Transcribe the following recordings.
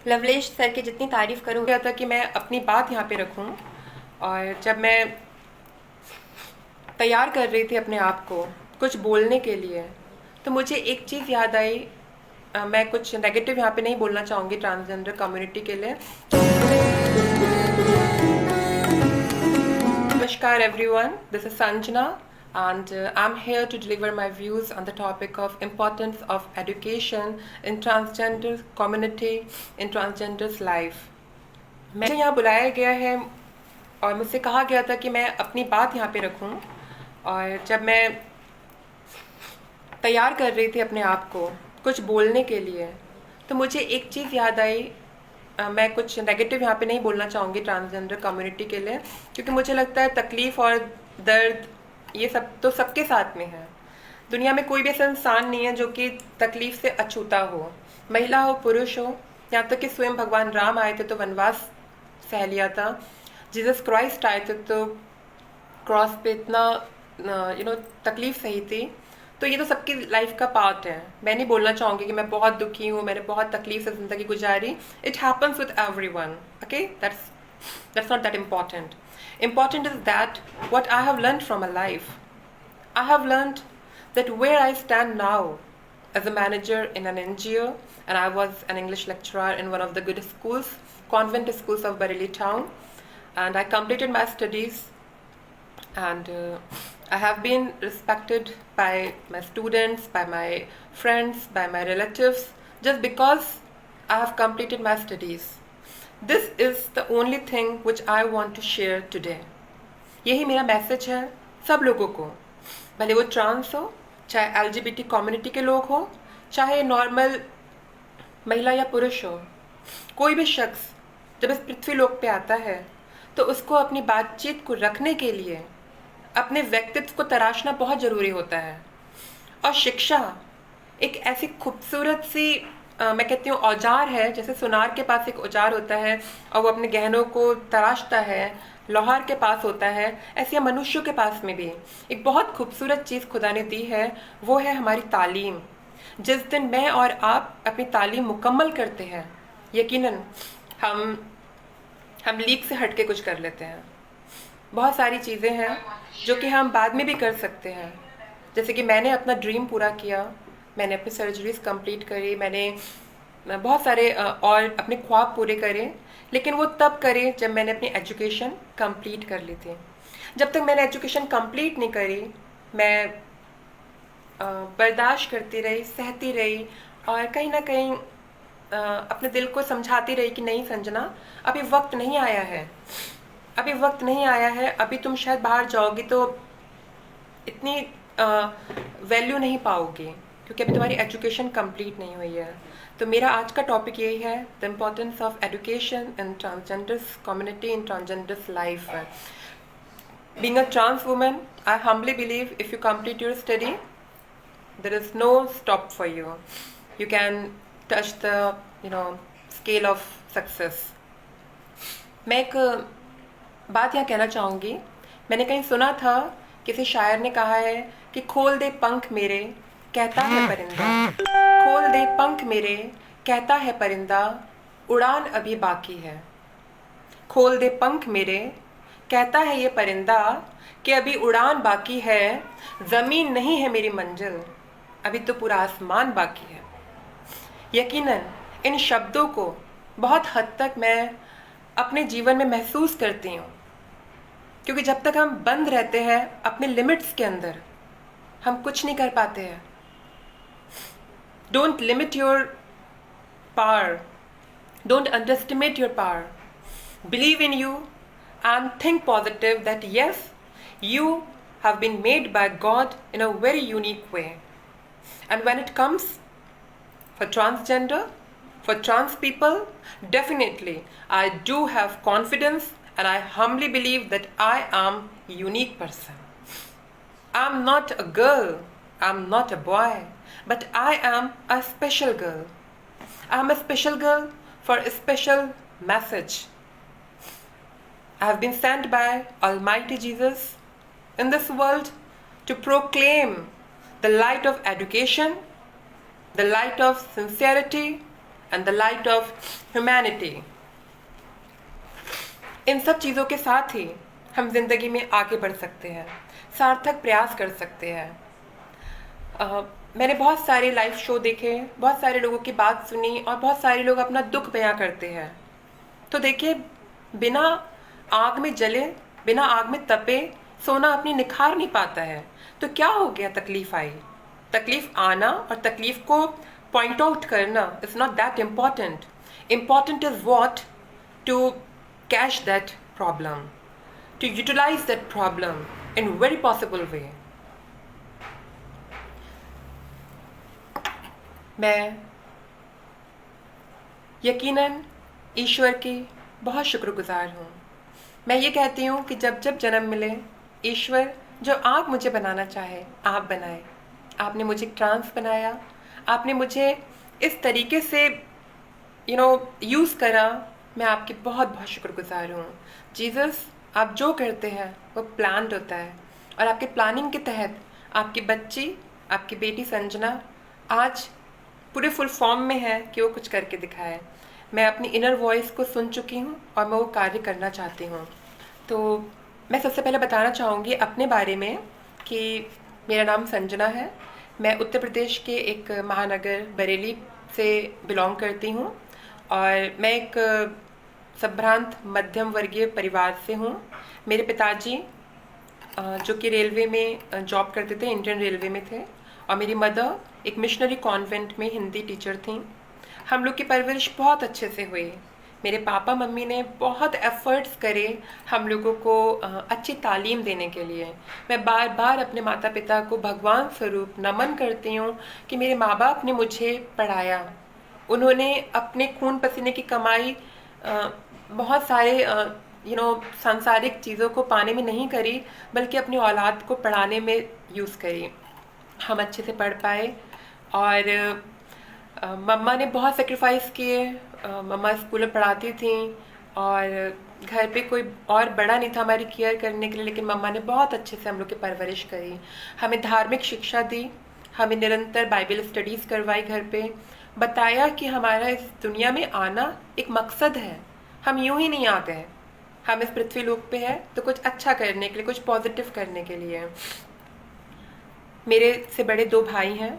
लवलेश sir की जितनी तारीफ़ करूँ क्या था कि मैं अपनी बात यहाँ पे रखूँ। और जब मैं तैयार कर रही थी अपने आप को कुछ बोलने के लिए, तो मुझे एक चीज़ याद आई। मैं कुछ नेगेटिव यहाँ पे नहीं बोलना चाहूँगी ट्रांसजेंडर कम्युनिटी के लिए। Namaskar everyone, this is Sanjana and I'm here to deliver my views on the topic of importance of education in transgender community, in transgender's life. मुझे यहाँ बुलाया गया है और मुझसे कहा गया था कि मैं अपनी बात यहाँ पे रखूँ। और जब मैं तैयार कर रही थी अपने आप को कुछ बोलने के लिए, तो मुझे एक चीज़ याद आई। मैं कुछ नेगेटिव यहाँ पे नहीं बोलना चाहूँगी ट्रांसजेंडर कम्युनिटी के लिए, क्योंकि मुझे लगता है तकलीफ़ और दर्द ये सब तो सबके साथ में है। दुनिया में कोई भी ऐसा इंसान नहीं है जो कि तकलीफ़ से अछूता हो, महिला हो पुरुष हो। यहाँ तक कि स्वयं भगवान राम आए थे तो वनवास सह लिया था। जीसस क्राइस्ट आए थे तो क्रॉस पे इतना तकलीफ़ सही थी। तो ये तो सबकी लाइफ का पार्ट है। मैं नहीं बोलना चाहूँगी कि मैं बहुत दुखी हूँ, मैंने बहुत तकलीफ से ज़िंदगी गुजारी। It happens with everyone, okay, that's not that important. Important is that what I have learned from my life. I have learned that where I stand now as a manager in an NGO, and I was an English lecturer in one of the good schools, convent schools of Bareilly town, and I completed my studies, and I have been respected by my students, by my friends, by my relatives, just because I have completed my studies. This is the only thing which I want to share today. यही मेरा message है सब लोगों को, भले वो trans हो, चाहे LGBT कम्युनिटी के लोग हो, चाहे नॉर्मल महिला या पुरुष हो। कोई भी शख्स जब इस पृथ्वी लोक पे आता है तो उसको अपनी बातचीत को रखने के लिए अपने व्यक्तित्व को तराशना बहुत ज़रूरी होता है। और शिक्षा एक ऐसी खूबसूरत सी मैं कहती हूँ औजार है, जैसे सुनार के पास एक औजार होता है और वो अपने गहनों को तराशता है, लोहार के पास होता है, ऐसे मनुष्यों के पास में भी एक बहुत खूबसूरत चीज़ खुदा ने दी है, वो है हमारी तालीम। जिस दिन मैं और आप अपनी तालीम मुकम्मल करते हैं, यकीनन हम लीक से हट के कुछ कर लेते हैं। बहुत सारी चीज़ें हैं जो कि हम बाद में भी कर सकते हैं। जैसे कि मैंने अपना ड्रीम पूरा किया, मैंने अपनी सर्जरीज कंप्लीट करी, मैंने बहुत सारे और अपने ख्वाब पूरे करे, लेकिन वो तब करे जब मैंने अपनी एजुकेशन कंप्लीट कर ली थी। जब तक मैंने एजुकेशन कंप्लीट नहीं करी, मैं बर्दाश्त करती रही, सहती रही और कहीं ना कहीं अपने दिल को समझाती रही कि नहीं संजना, अभी वक्त नहीं आया है, अभी वक्त नहीं आया है, अभी तुम शायद बाहर जाओगी तो इतनी वैल्यू नहीं पाओगे क्योंकि अभी तुम्हारी एजुकेशन कंप्लीट नहीं हुई है। तो मेरा आज का टॉपिक यही है, the importance of education in transgenders community, in transgenders life. Being a trans women, I humbly believe if you complete your study there is no stop for you, you can touch the scale of success. मैं एक बात यहाँ कहना चाहूँगी। मैंने कहीं सुना था, किसी शायर ने कहा है कि खोल दे पंख मेरे, कहता है परिंदा, खोल दे पंख मेरे, कहता है परिंदा, उड़ान अभी बाकी है। खोल दे पंख मेरे, कहता है ये परिंदा कि अभी उड़ान बाकी है, ज़मीन नहीं है मेरी मंजिल, अभी तो पूरा आसमान बाकी है। यकीनन इन शब्दों को बहुत हद तक मैं अपने जीवन में महसूस करती हूँ, क्योंकि जब तक हम बंद रहते हैं अपने लिमिट्स के अंदर, हम कुछ नहीं कर पाते हैं। Don't limit your power, don't underestimate your power, believe in you and think positive that yes, you have been made by God in a very unique way. And when it comes for transgender, for trans people, definitely I do have confidence and I humbly believe that I am a unique person. I'm not a girl, I'm not a boy, but I am a special girl. I'm a special girl for a special message. I have been sent by Almighty Jesus in this world to proclaim the light of education, the light of sincerity, and the light of humanity, इन सब चीज़ों के साथ ही हम जिंदगी में आगे बढ़ सकते हैं, सार्थक प्रयास कर सकते हैं। मैंने बहुत सारे लाइव शो देखे, बहुत सारे लोगों की बात सुनी और बहुत सारे लोग अपना दुख बयां करते हैं। तो देखिए, बिना आग में जले, बिना आग में तपे सोना अपनी निखार नहीं पाता है। तो क्या हो गया, तकलीफ आई, तकलीफ आना और तकलीफ को पॉइंट आउट करना is not that important. Important is what to catch that problem, to utilize that problem in very possible way. मैं यकीनन ईश्वर की बहुत शुक्रगुजार हूँ। मैं ये कहती हूँ कि जब जब जन्म मिले, ईश्वर जो आप मुझे बनाना चाहे आप बनाए। आपने मुझे ट्रांस बनाया, आपने मुझे इस तरीके से यूज़ करा। मैं आपकी बहुत बहुत शुक्रगुजार हूँ। जीसस, आप जो करते हैं वो प्लान्ड होता है और आपके प्लानिंग के तहत आपकी बच्ची, आपकी बेटी संजना आज पूरे फुल फॉर्म में है कि वो कुछ करके दिखाए। मैं अपनी इनर वॉइस को सुन चुकी हूँ और मैं वो कार्य करना चाहती हूँ। तो मैं सबसे पहले बताना चाहूँगी अपने बारे में कि मेरा नाम संजना है। मैं उत्तर प्रदेश के एक महानगर बरेली से बिलोंग करती हूँ और मैं एक संभ्रांत मध्यम वर्गीय परिवार से हूँ। मेरे पिताजी जो कि रेलवे में जॉब करते थे, इंडियन रेलवे में थे, और मेरी मदर एक मिशनरी कॉन्वेंट में हिंदी टीचर थी। हम लोग की परवरिश बहुत अच्छे से हुई। मेरे पापा मम्मी ने बहुत एफर्ट्स करे हम लोगों को अच्छी तालीम देने के लिए। मैं बार बार अपने माता पिता को भगवान स्वरूप नमन करती हूँ कि मेरे माँ बाप ने मुझे पढ़ाया। उन्होंने अपने खून पसीने की कमाई बहुत सारे सांसारिक चीज़ों को पाने में नहीं करी, बल्कि अपनी औलाद को पढ़ाने में यूज़ करी। हम अच्छे से पढ़ पाए और मम्मा ने बहुत सेक्रीफाइस किए। मम्मा स्कूल में पढ़ाती थी और घर पे कोई और बड़ा नहीं था हमारी केयर करने के लिए, लेकिन मम्मा ने बहुत अच्छे से हम लोग की परवरिश करी। हमें धार्मिक शिक्षा दी, हमें निरंतर बाइबल स्टडीज़ करवाई घर पे, बताया कि हमारा इस दुनिया में आना एक मकसद है। हम यूं ही नहीं आ गए, हम इस पृथ्वी लोक पे है तो कुछ अच्छा करने के लिए, कुछ पॉजिटिव करने के लिए। मेरे से बड़े 2 भाई हैं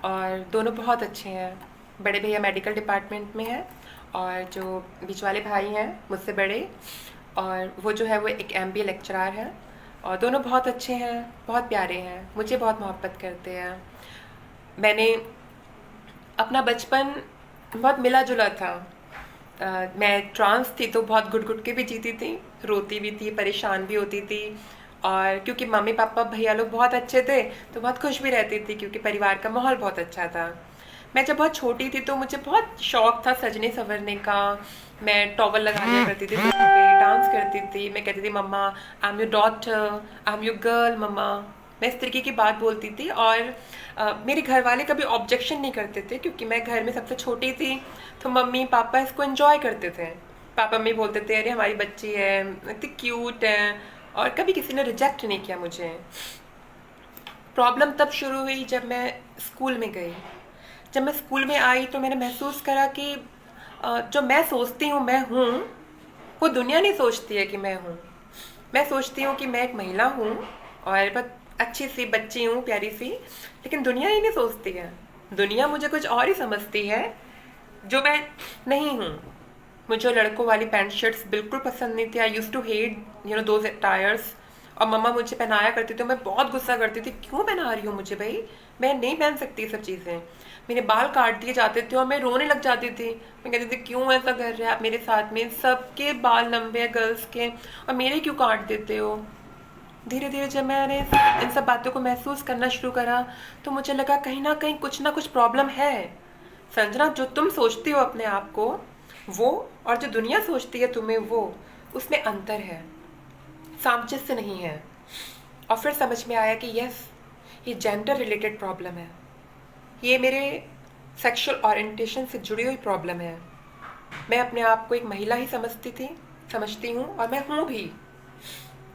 और दोनों बहुत अच्छे हैं। बड़े भैया मेडिकल डिपार्टमेंट में हैं और जो बीच वाले भाई हैं मुझसे बड़े, और वो जो है वो एक MBA लेक्चरर है। और दोनों बहुत अच्छे हैं, बहुत प्यारे हैं, मुझे बहुत मोहब्बत करते हैं। मैंने अपना बचपन बहुत मिला जुला था। मैं ट्रांस थी तो बहुत घुट घुट के भी जीती थी, रोती भी थी, परेशान भी होती थी। और क्योंकि मम्मी पापा भैया लोग बहुत अच्छे थे तो बहुत खुश भी रहती थी, क्योंकि परिवार का माहौल बहुत अच्छा था। मैं जब बहुत छोटी थी तो मुझे बहुत शौक था सजने संवरने का। मैं टॉवल लगा लिया करती थी, पे डांस करती थी। मैं कहती थी mama I am your daughter, I am your girl mama. मैं इस तरीके की बात बोलती थी और मेरे घर वाले कभी ऑब्जेक्शन नहीं करते थे, क्योंकि मैं घर में सबसे छोटी थी तो मम्मी पापा इसको एंजॉय करते थे। पापा मम्मी बोलते थे अरे हमारी बच्ची है, इतनी क्यूट है, और कभी किसी ने रिजेक्ट नहीं किया मुझे। प्रॉब्लम तब शुरू हुई जब मैं स्कूल में गई। जब मैं स्कूल में आई तो मैंने महसूस करा कि जो मैं सोचती हूँ मैं हूँ, वो दुनिया नहीं सोचती है कि मैं हूँ। मैं सोचती हूँ कि मैं एक महिला हूँ और बहुत अच्छी सी बच्ची हूँ, प्यारी सी, लेकिन दुनिया ही नहीं सोचती है। दुनिया मुझे कुछ और ही समझती है जो मैं नहीं हूँ। मुझे लड़कों वाली पैंट शर्ट्स बिल्कुल पसंद नहीं थी। I use to hate those tyres. और मम्मा मुझे पहनाया करती थी, मैं बहुत गुस्सा करती थी, क्यों पहना रही हूँ मुझे भाई, मैं नहीं पहन सकती ये सब चीज़ें। मेरे बाल काट दिए जाते थे और मैं रोने लग जाती थी। मैं कहती थी क्यों ऐसा कर रहे हैं आप मेरे साथ में, सबके बाल लंबे हैं गर्ल्स के और मेरे क्यों काट देते हो। धीरे धीरे जब मैंने इन सब बातों को महसूस करना शुरू करा तो मुझे लगा कहीं ना कुछ प्रॉब्लम है। संजना, जो तुम सोचती हो अपने आप को वो, और जो दुनिया सोचती है तुम्हें वो, उसमें अंतर है, सामंजस्य नहीं है। और फिर समझ में आया कि यस, ये जेंडर रिलेटेड प्रॉब्लम है, ये मेरे सेक्सुअल ओरिएंटेशन से जुड़ी हुई प्रॉब्लम है। मैं अपने आप को एक महिला ही समझती हूँ और मैं हूँ भी।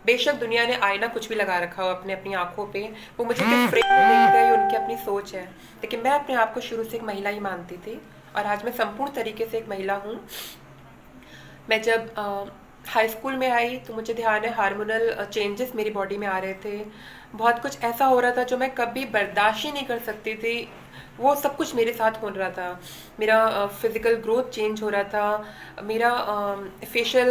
बेशक दुनिया ने आईना कुछ भी लगा रखा हो अपने अपनी आंखों पे, वो मुझे किस फ्रेम में देखता है, ये उनकी अपनी सोच है, लेकिन मैं अपने आप को शुरू से एक महिला ही मानती थी और आज मैं संपूर्ण तरीके से एक महिला हूँ। मैं जब हाई स्कूल में आई तो मुझे ध्यान है हार्मोनल चेंजेस मेरी बॉडी में आ रहे थे। बहुत कुछ ऐसा हो रहा था जो मैं कभी बर्दाश्त ही नहीं कर सकती थी। वो सब कुछ मेरे साथ हो रहा था। मेरा फिजिकल ग्रोथ चेंज हो रहा था, मेरा फेशियल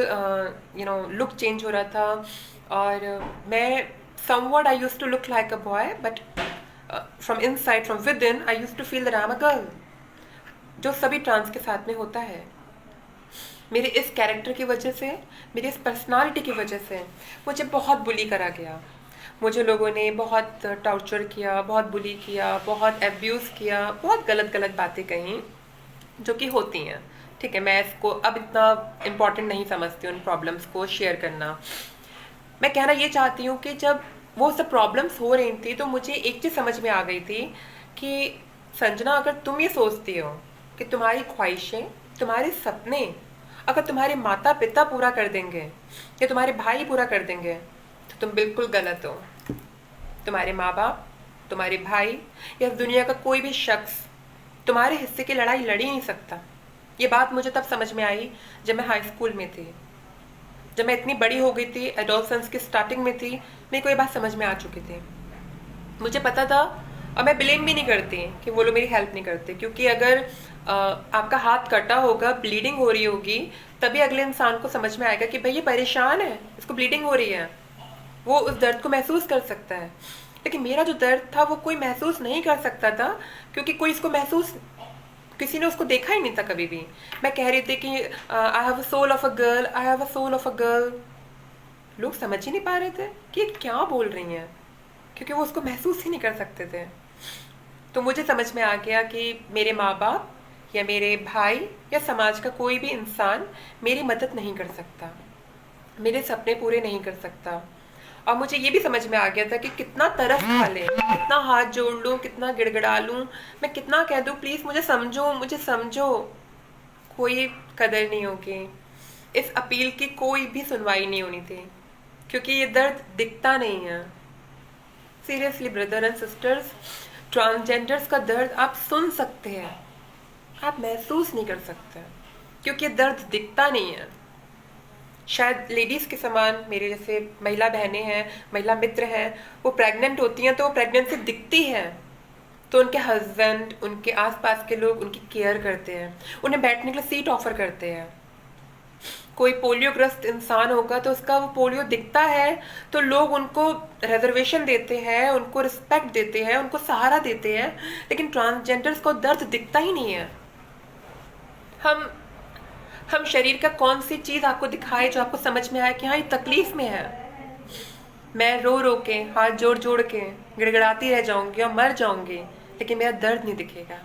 लुक चेंज हो रहा था। और मैं somewhat I use to look like a boy, but from inside, from within, I use to feel that I am a girl, जो सभी ट्रांस के साथ में होता है। मेरे इस कैरेक्टर की वजह से, मेरी इस पर्सनालिटी की वजह से मुझे बहुत बुली करा गया। मुझे लोगों ने बहुत टॉर्चर किया, बहुत बुली किया, बहुत एब्यूज़ किया, बहुत गलत गलत बातें कहीं, जो कि होती हैं। ठीक है, मैं इसको अब इतना इम्पोर्टेंट नहीं समझती उन प्रॉब्लम्स को शेयर करना। मैं कहना ये चाहती हूँ कि जब वो सब प्रॉब्लम्स हो रही थी तो मुझे एक चीज़ समझ में आ गई थी कि संजना, अगर तुम ये सोचती हो कि तुम्हारी ख्वाहिशें, तुम्हारे सपने अगर तुम्हारे माता पिता पूरा कर देंगे या तुम्हारे भाई पूरा कर देंगे तो तुम बिल्कुल गलत हो। तुम्हारे माँ बाप, तुम्हारे भाई या इस दुनिया का कोई भी शख्स तुम्हारे हिस्से की लड़ाई लड़ ही नहीं सकता। ये बात मुझे तब समझ में आई जब मैं हाई स्कूल में थी। जब मैं इतनी बड़ी हो गई थी, एडोलसेंस की स्टार्टिंग में थी, मेरे को ये बात समझ में आ चुकी थी। मुझे पता था, और मैं ब्लेम भी नहीं करती कि वो लोग मेरी हेल्प नहीं करते, क्योंकि अगर आपका हाथ कटा होगा, ब्लीडिंग हो रही होगी, तभी अगले इंसान को समझ में आएगा कि भाई ये परेशान है, इसको ब्लीडिंग हो रही है, वो उस दर्द को महसूस कर सकता है। लेकिन मेरा जो दर्द था वो कोई महसूस नहीं कर सकता था, क्योंकि कोई इसको महसूस, किसी ने उसको देखा ही नहीं था कभी भी। मैं कह रही थी कि I have a soul of a girl, I have a soul of a girl. लोग समझ ही नहीं पा रहे थे कि ये क्या बोल रही हैं, क्योंकि वो उसको महसूस ही नहीं कर सकते थे। तो मुझे समझ में आ गया कि मेरे माँ बाप या मेरे भाई या समाज का कोई भी इंसान मेरी मदद नहीं कर सकता, मेरे सपने पूरे नहीं कर सकता। और मुझे ये भी समझ में आ गया था कि कितना तरस खा ले, कितना हाथ जोड़ लूँ, कितना गिड़गिड़ा लूँ, मैं कितना कह दूँ प्लीज़ मुझे समझो, मुझे समझो, कोई कदर नहीं होगी। इस अपील की कोई भी सुनवाई नहीं होनी थी, क्योंकि ये दर्द दिखता नहीं है। Seriously brother and sisters, transgenders का दर्द आप सुन सकते हैं, आप महसूस नहीं कर सकते, क्योंकि ये दर्द दिखता नहीं है। शायद लेडीज़ के समान मेरे जैसे महिला बहनें हैं, महिला मित्र हैं, वो प्रेग्नेंट होती हैं तो वो प्रेगनेंसी दिखती है, तो उनके हस्बैंड, उनके आसपास के लोग उनकी केयर करते हैं, उन्हें बैठने के लिए सीट ऑफर करते हैं। कोई पोलियोग्रस्त इंसान होगा तो उसका वो पोलियो दिखता है तो लोग उनको रिजर्वेशन देते हैं, उनको रिस्पेक्ट देते हैं, उनको सहारा देते हैं। लेकिन ट्रांसजेंडर्स को दर्द दिखता ही नहीं है। हम शरीर का कौन सी चीज़ आपको दिखाए जो आपको समझ में आए कि हाँ ये तकलीफ में है। मैं रो रो के, हाथ जोड़ जोड़ के गिड़गिड़ाती रह जाऊंगी और मर जाऊंगी, लेकिन मेरा दर्द नहीं दिखेगा।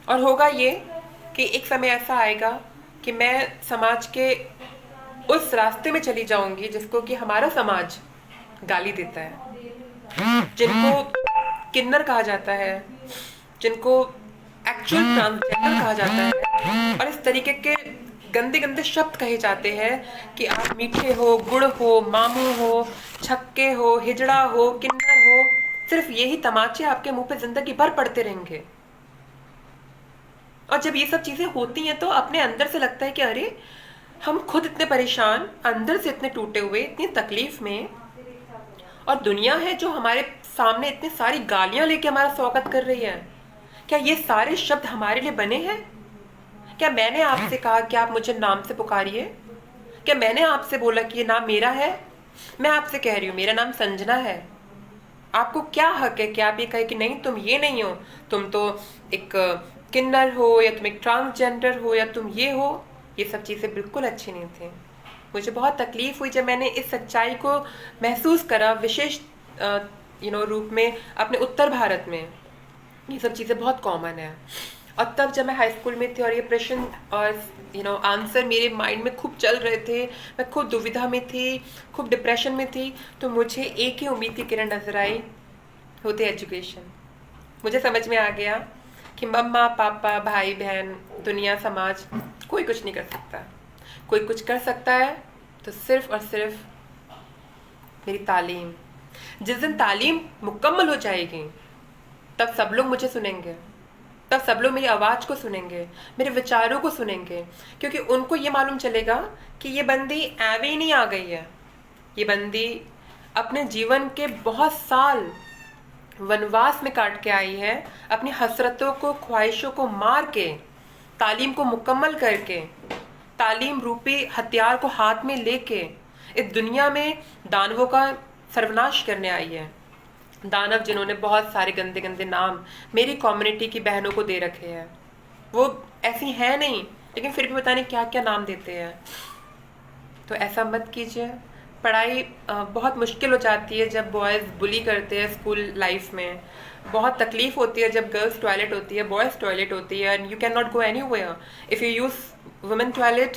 और होगा ये कि एक समय ऐसा आएगा कि मैं समाज के उस रास्ते में चली जाऊंगी जिसको कि हमारा समाज गाली देता है, जिनको किन्नर कहा जाता है, जिनको एक्चुअल ट्रांसजेंडर कहा जाता है, और इस तरीके के गंदे गंदे शब्द कहे जाते हैं कि आप मीठे हो, गुड़ हो, मामू हो, छक्के हो, हिजड़ा हो, किन्नर हो। सिर्फ यही तमाचे आपके मुंह पे जिंदगी भर पड़ते रहेंगे। और जब ये सब चीजें होती हैं तो अपने अंदर से लगता है कि अरे हम खुद इतने परेशान, अंदर से इतने टूटे हुए, इतनी तकलीफ में, और दुनिया है जो हमारे सामने इतनी सारी गालियां लेके हमारा स्वागत कर रही है। क्या ये सारे शब्द हमारे लिए बने हैं? क्या मैंने आपसे कहा कि आप मुझे नाम से पुकारिए? क्या मैंने आपसे बोला कि ये नाम मेरा है? मैं आपसे कह रही हूँ मेरा नाम संजना है। आपको क्या हक है कि आप ये कहे कि नहीं तुम ये नहीं हो, तुम तो एक किन्नर हो, या तुम एक ट्रांसजेंडर हो, या तुम ये हो। ये सब चीज़ें बिल्कुल अच्छी नहीं थी। मुझे बहुत तकलीफ हुई जब मैंने इस सच्चाई को महसूस करा, विशेष रूप में अपने उत्तर भारत में ये सब चीज़ें बहुत कॉमन है। और तब जब मैं हाई स्कूल में थी और ये प्रश्न और आंसर मेरे माइंड में खूब चल रहे थे, मैं खूब दुविधा में थी, खूब डिप्रेशन में थी, तो मुझे एक ही उम्मीद की किरण नजर आई, होती एजुकेशन। मुझे समझ में आ गया कि मम्मा पापा, भाई बहन, दुनिया, समाज, कोई कुछ नहीं कर सकता। कोई कुछ कर सकता है तो सिर्फ और सिर्फ मेरी तालीम। जिस दिन तालीम मुकम्मल हो जाएगी तब सब लोग मुझे सुनेंगे, तब सब लोग मेरी आवाज़ को सुनेंगे, मेरे विचारों को सुनेंगे, क्योंकि उनको ये मालूम चलेगा कि ये बंदी ऐवे ही नहीं आ गई है, ये बंदी अपने जीवन के बहुत साल वनवास में काट के आई है, अपनी हसरतों को, ख्वाहिशों को मार के, तालीम को मुकम्मल करके, तालीम रूपी हथियार को हाथ में लेके इस दुनिया में दानवों का सर्वनाश करने आई है। दानव जिन्होंने बहुत सारे गंदे गंदे नाम मेरी कम्युनिटी की बहनों को दे रखे हैं, वो ऐसी हैं नहीं, लेकिन फिर भी पता नहीं क्या क्या नाम देते हैं। तो ऐसा मत कीजिए। पढ़ाई बहुत मुश्किल हो जाती है जब बॉयज़ बुली करते हैं स्कूल लाइफ में। बहुत तकलीफ होती है जब गर्ल्स टॉयलेट होती है, बॉयज़ टॉयलेट होती है, and you can not go anywhere if you use women toilet.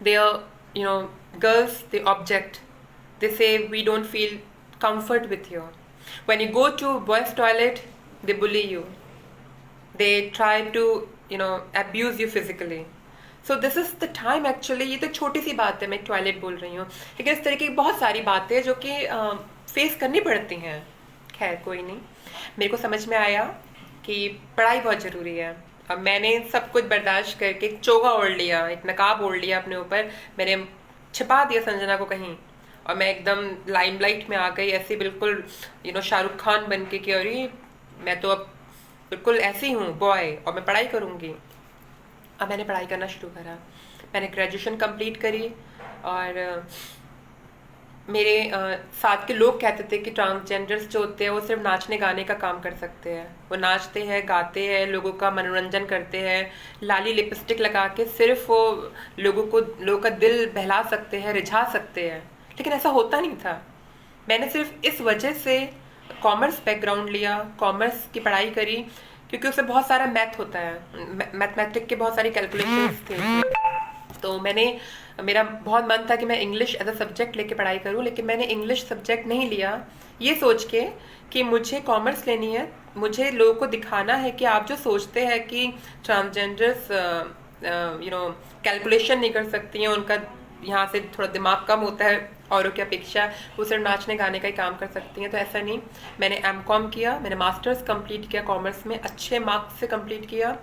They are, you know, girls, they object. They say we don't feel comfort with you. When you go to boys toilet, they bully you. They try to, abuse you physically. So this is the time actually. ये तो छोटी सी बात है, मैं toilet बोल रही हूँ, लेकिन इस तरीके की बहुत सारी बातें जो कि फेस करनी पड़ती हैं। खैर कोई नहीं, मेरे को समझ में आया कि पढ़ाई बहुत ज़रूरी है। अब मैंने सब कुछ बर्दाश्त करके एक चोगा ओढ़ लिया, एक नकाब ओढ़ लिया अपने ऊपर, मैंने छिपा दिया संजना को कहीं, और मैं एकदम लाइमलाइट में आ गई, ऐसे बिल्कुल शाहरुख खान बन के कि अरे मैं तो अब बिल्कुल ऐसी हूँ बॉय, और मैं पढ़ाई करूँगी। अब मैंने पढ़ाई करना शुरू करा, मैंने ग्रेजुएशन कंप्लीट करी, और मेरे साथ के लोग कहते थे कि ट्रांसजेंडर्स जो होते हैं वो सिर्फ नाचने गाने का काम कर सकते हैं। वो नाचते हैं, गाते हैं, लोगों का मनोरंजन करते हैं, लाली लिपस्टिक लगा के सिर्फ वो लोगों का दिल बहला सकते हैं, रिझा सकते हैं। लेकिन ऐसा होता नहीं था। मैंने सिर्फ इस वजह से कॉमर्स बैकग्राउंड लिया, कॉमर्स की पढ़ाई करी, क्योंकि उसमें बहुत सारा मैथ होता है, मैथमेटिक के बहुत सारी कैलकुलेशंस थे। तो मेरा बहुत मन था कि मैं इंग्लिश एज अ सब्जेक्ट लेके पढ़ाई करूं, लेकिन मैंने इंग्लिश सब्जेक्ट नहीं लिया ये सोच के कि मुझे कॉमर्स लेनी है। मुझे लोगों को दिखाना है कि आप जो सोचते हैं कि ट्रांसजेंडर्स कैलकुलेशन नहीं कर सकती हैं, उनका यहाँ से थोड़ा दिमाग कम होता है औरों की अपेक्षा, वो सिर्फ नाचने गाने का ही काम कर सकती हैं, तो ऐसा नहीं। मैंने एमकॉम किया, मैंने मास्टर्स कंप्लीट किया कॉमर्स में, अच्छे मार्क्स से कंप्लीट किया।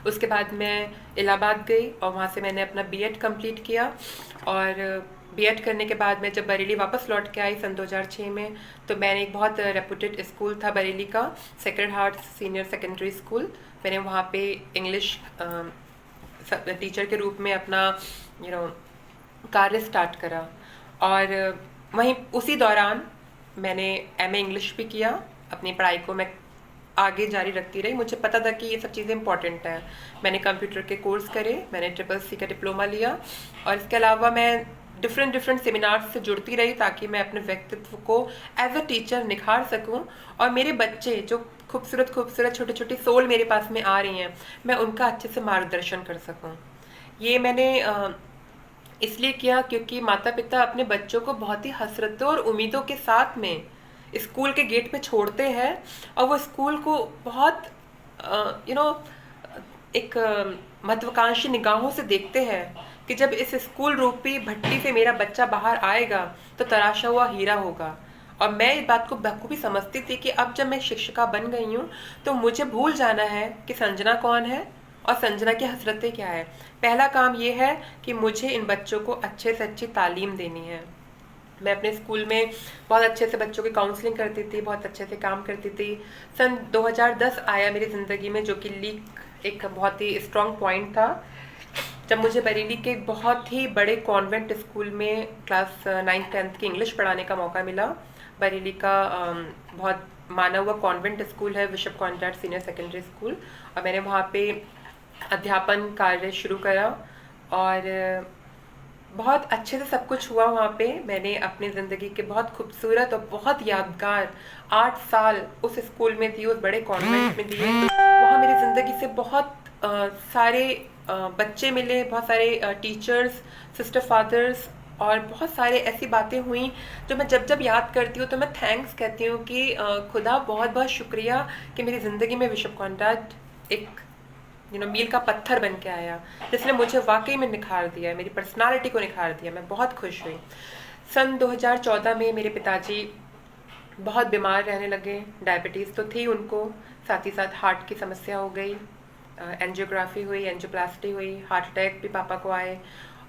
उसके बाद मैं इलाहाबाद गई और वहाँ से मैंने अपना बीएड कंप्लीट किया, और बीएड करने के बाद मैं जब बरेली वापस लौट के आई सन 2006 में, तो मैंने एक बहुत रेपुटेड स्कूल था बरेली का, sacred heart senior secondary school, मैंने वहाँ पे इंग्लिश टीचर के रूप में अपना कार्य स्टार्ट करा। और वहीं उसी दौरान मैंने एमए इंग्लिश भी किया। अपनी पढ़ाई को मैं आगे जारी रखती रही, मुझे पता था कि ये सब चीज़ें इंपॉर्टेंट हैं। मैंने कंप्यूटर के कोर्स करे, मैंने CCC का डिप्लोमा लिया, और इसके अलावा मैं डिफरेंट सेमिनार्स से जुड़ती रही ताकि मैं अपने व्यक्तित्व को एज अ टीचर निखार सकूं, और मेरे बच्चे जो खूबसूरत छोटी छोटी सोल मेरे पास में आ रही हैं, मैं उनका अच्छे से मार्गदर्शन कर सकूं। ये मैंने इसलिए किया क्योंकि माता पिता अपने बच्चों को बहुत ही हसरतों और उम्मीदों के साथ में स्कूल के गेट पे छोड़ते हैं, और वो स्कूल को बहुत एक महत्वाकांक्षी निगाहों से देखते हैं कि जब इस स्कूल रूपी भट्टी से मेरा बच्चा बाहर आएगा तो तराशा हुआ हीरा होगा। और मैं इस बात को बखूबी समझती थी कि अब जब मैं शिक्षिका बन गई हूँ तो मुझे भूल जाना है कि संजना कौन है और संजना की हसरतें क्या है। पहला काम ये है कि मुझे इन बच्चों को अच्छे से अच्छी तालीम देनी है। मैं अपने स्कूल में बहुत अच्छे से बच्चों की काउंसलिंग करती थी, बहुत अच्छे से काम करती थी। सन 2010 आया मेरी ज़िंदगी में, जो कि लीक एक बहुत ही स्ट्रॉन्ग पॉइंट था, जब मुझे बरेली के बहुत ही बड़े कॉन्वेंट स्कूल में क्लास 9th-10th की इंग्लिश पढ़ाने का मौका मिला। बरेली का बहुत माना हुआ कॉन्वेंट स्कूल है, bishop contract senior secondary school, और मैंने वहाँ पे अध्यापन कार्य शुरू करा, और बहुत अच्छे से सब कुछ हुआ वहाँ पे। मैंने अपनी ज़िंदगी के बहुत खूबसूरत और बहुत यादगार 8 साल उस स्कूल में दिए, उस बड़े कॉन्वेंट में दिए। वहाँ मेरी ज़िंदगी से बहुत सारे बच्चे मिले, बहुत सारे टीचर्स, सिस्टर फादर्स, और बहुत सारे ऐसी बातें हुई जो मैं जब जब याद करती हूँ तो मैं थैंक्स कहती हूँ कि खुदा बहुत बहुत शुक्रिया कि मेरी ज़िंदगी में बिशप कॉन्ट्रैक्ट एक मील का पत्थर बन के आया, जिसने मुझे वाकई में निखार दिया, मेरी पर्सनालिटी को निखार दिया। मैं बहुत खुश हुई। सन 2014 में मेरे पिताजी बहुत बीमार रहने लगे। डायबिटीज़ तो थी उनको, साथ ही साथ हार्ट की समस्या हो गई, एंजियोग्राफी हुई, एंजियोप्लास्टी हुई, हार्ट अटैक भी पापा को आए।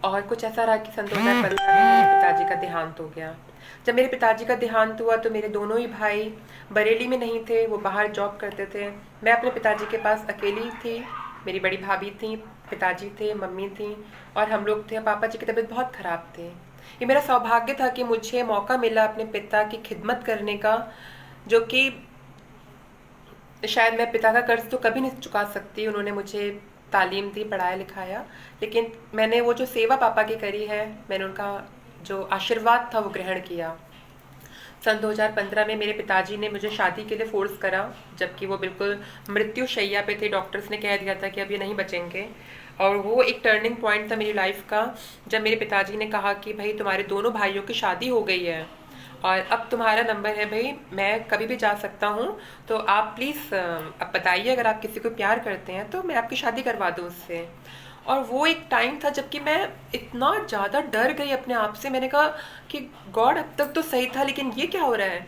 और कुछ ऐसा रहा कि सन 2015 में मेरे पिताजी का देहांत हो गया। जब मेरे पिताजी का देहांत हुआ तो मेरे दोनों ही भाई बरेली में नहीं थे, वो बाहर जॉब करते थे। मैं अपने पिताजी के पास अकेली थी। मेरी बड़ी भाभी थी, पिताजी थे, मम्मी थी और हम लोग थे। पापा जी की तबीयत बहुत ख़राब थी। ये मेरा सौभाग्य था कि मुझे मौका मिला अपने पिता की खिदमत करने का, जो कि शायद मैं पिता का कर्ज तो कभी नहीं चुका सकती। उन्होंने मुझे तालीम दी, पढ़ाया लिखाया, लेकिन मैंने वो जो सेवा पापा की करी है, मैंने उनका जो आशीर्वाद था वो ग्रहण किया। सन 2015 में मेरे पिताजी ने मुझे शादी के लिए फोर्स करा, जबकि वो बिल्कुल मृत्यु शैया पे थे। डॉक्टर्स ने कह दिया था कि अब ये नहीं बचेंगे। और वो एक टर्निंग पॉइंट था मेरी लाइफ का, जब मेरे पिताजी ने कहा कि भाई तुम्हारे दोनों भाइयों की शादी हो गई है और अब तुम्हारा नंबर है भाई, मैं कभी भी जा सकता हूँ, तो आप प्लीज़ अब बताइए, अगर आप किसी को प्यार करते हैं तो मैं आपकी शादी करवा दूँ उससे। और वो एक टाइम था जबकि मैं इतना ज़्यादा डर गई अपने आप से। मैंने कहा कि गॉड, अब तक तो सही था, लेकिन ये क्या हो रहा है?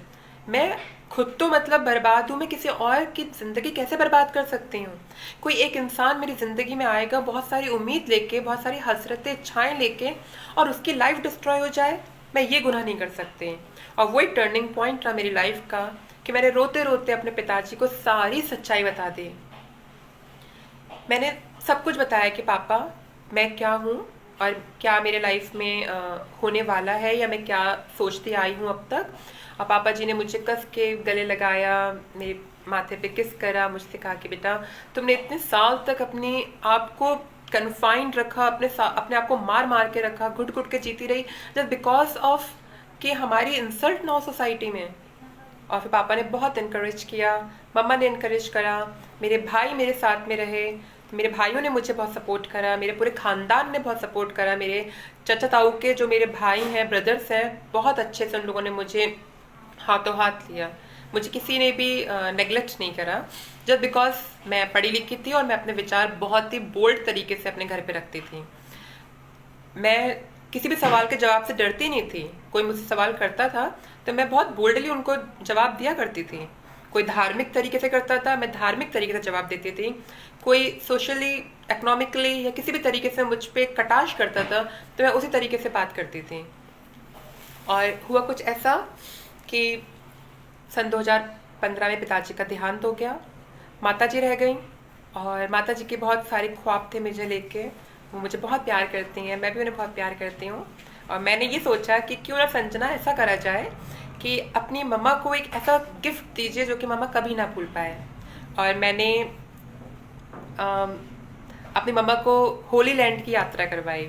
मैं खुद तो मतलब बर्बाद हूँ, मैं किसी और की ज़िंदगी कैसे बर्बाद कर सकती हूँ? कोई एक इंसान मेरी ज़िंदगी में आएगा बहुत सारी उम्मीद लेके, बहुत सारी हसरतें इच्छाएं लेके, और उसकी लाइफ डिस्ट्रॉय हो जाए। मैं ये गुनाह नहीं कर सकती। और वो एक टर्निंग पॉइंट था मेरी लाइफ का कि मैंने रोते रोते अपने पिताजी को सारी सच्चाई बता दी। मैंने सब कुछ बताया कि पापा, मैं क्या हूँ और क्या मेरे लाइफ में होने वाला है, या मैं क्या सोचती आई हूँ अब तक। और पापा जी ने मुझे कस के गले लगाया, मेरे माथे पे किस करा, मुझसे कहा कि बेटा, तुमने इतने साल तक अपनी आप को कन्फाइंड रखा, अपने आप को मार मार के रखा, घुट घुट के जीती रही, जस्ट बिकॉज ऑफ कि हमारी इंसल्ट ना हो सोसाइटी में। और फिर पापा ने बहुत इनकरेज किया, मम्मा ने इनकरेज करा, मेरे भाई मेरे साथ में रहे, मेरे भाइयों ने मुझे बहुत सपोर्ट करा, मेरे पूरे ख़ानदान ने बहुत सपोर्ट करा। मेरे चाचा ताऊ के जो मेरे भाई हैं, ब्रदर्स हैं, बहुत अच्छे से उन लोगों ने मुझे हाथों हाथ लिया। मुझे किसी ने भी नेगलेक्ट नहीं करा, जस्ट बिकॉज मैं पढ़ी लिखी थी और मैं अपने विचार बहुत ही बोल्ड तरीके से अपने घर पे रखती थी। मैं किसी भी सवाल के जवाब से डरती नहीं थी। कोई मुझसे सवाल करता था तो मैं बहुत बोल्डली उनको जवाब दिया करती थी। कोई धार्मिक तरीके से करता था, मैं धार्मिक तरीके से जवाब देती थी। कोई सोशली, इकोनॉमिकली या किसी भी तरीके से मुझ पे कटाक्ष करता था तो मैं उसी तरीके से बात करती थी। और हुआ कुछ ऐसा कि सन 2015 में पिताजी का देहांत हो गया। माताजी रह गई और माताजी के बहुत सारे ख्वाब थे मुझे लेके। वो मुझे बहुत प्यार करती हैं, मैं भी उन्हें बहुत प्यार करती हूँ। और मैंने ये सोचा कि क्यों ना संजना ऐसा करा जाए कि अपनी मम्मा को एक ऐसा गिफ्ट दीजिए जो कि मम्मा कभी ना भूल पाए। और मैंने अपनी मम्मा को होली लैंड की यात्रा करवाई।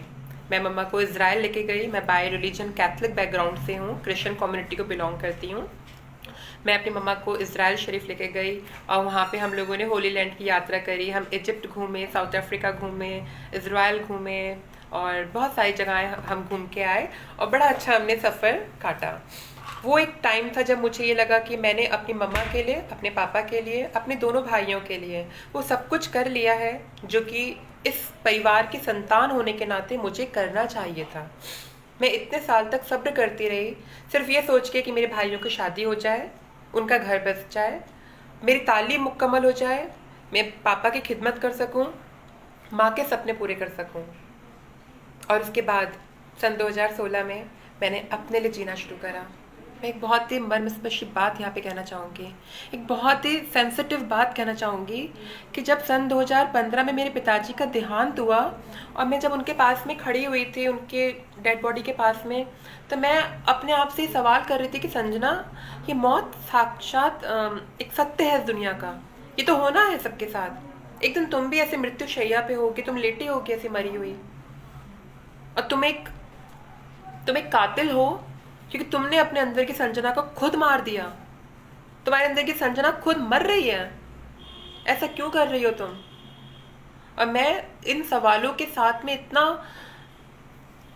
मैं मम्मा को इज़राइल लेके गई। मैं बाय रिलीजन कैथलिक बैकग्राउंड से हूँ, क्रिश्चियन कम्युनिटी को बिलोंग करती हूँ। मैं अपनी मम्मा को इज़राइल शरीफ लेके गई और वहाँ पे हम लोगों ने होली लैंड की यात्रा करी। हम इजिप्ट घूमे, साउथ अफ्रीका घूमे, इज़राइल घूमे और बहुत सारी जगहें हम घूम के आए और बड़ा अच्छा हमने सफ़र काटा। वो एक टाइम था जब मुझे ये लगा कि मैंने अपनी मम्मा के लिए, अपने पापा के लिए, अपने दोनों भाइयों के लिए वो सब कुछ कर लिया है जो कि इस परिवार की संतान होने के नाते मुझे करना चाहिए था। मैं इतने साल तक सब्र करती रही, सिर्फ ये सोच के कि मेरे भाइयों की शादी हो जाए, उनका घर बस जाए, मेरी तालीम मुकम्मल हो जाए, मैं पापा की खिदमत कर सकूं, माँ के सपने पूरे कर सकूं। और उसके बाद सन 2016 में मैंने अपने लिए जीना शुरू करा। मैं एक बहुत ही मर्मस्पर्शी बात यहाँ पे कहना चाहूँगी, एक बहुत ही सेंसिटिव बात कहना चाहूँगी कि जब सन 2015 में मेरे पिताजी का देहांत हुआ और मैं जब उनके पास में खड़ी हुई थी, उनके डेड बॉडी के पास में, तो मैं अपने आप से ही सवाल कर रही थी कि संजना, ये मौत साक्षात एक सत्य है इस दुनिया का, ये तो होना है सबके साथ। एक दिन तुम भी ऐसे मृत्यु शैया पे होगी, तुम लेटी होगी ऐसी मरी हुई, और तुम एक कातिल हो क्योंकि तुमने अपने अंदर की संजना को खुद मार दिया। तुम्हारे अंदर की संजना खुद मर रही है, ऐसा क्यों कर रही हो तुम? और मैं इन सवालों के साथ में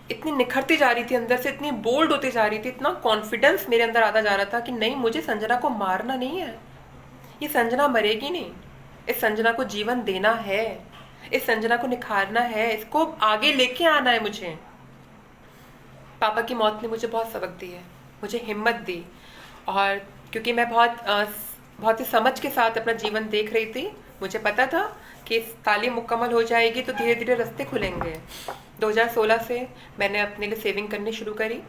इतनी निखरती जा रही थी अंदर से, इतनी बोल्ड होती जा रही थी, इतना कॉन्फिडेंस मेरे अंदर आता जा रहा था कि नहीं, मुझे संजना को मारना नहीं है, ये संजना मरेगी नहीं, इस संजना को जीवन देना है, इस संजना को निखारना है, इसको आगे लेके आना है मुझे। पापा की मौत ने मुझे बहुत सबक दी है, मुझे हिम्मत दी। और क्योंकि मैं बहुत ही समझ के साथ अपना जीवन देख रही थी। मुझे पता था कि तालीम मुकम्मल हो जाएगी तो धीरे धीरे रास्ते खुलेंगे। 2016 से मैंने अपने लिए सेविंग करनी शुरू करी।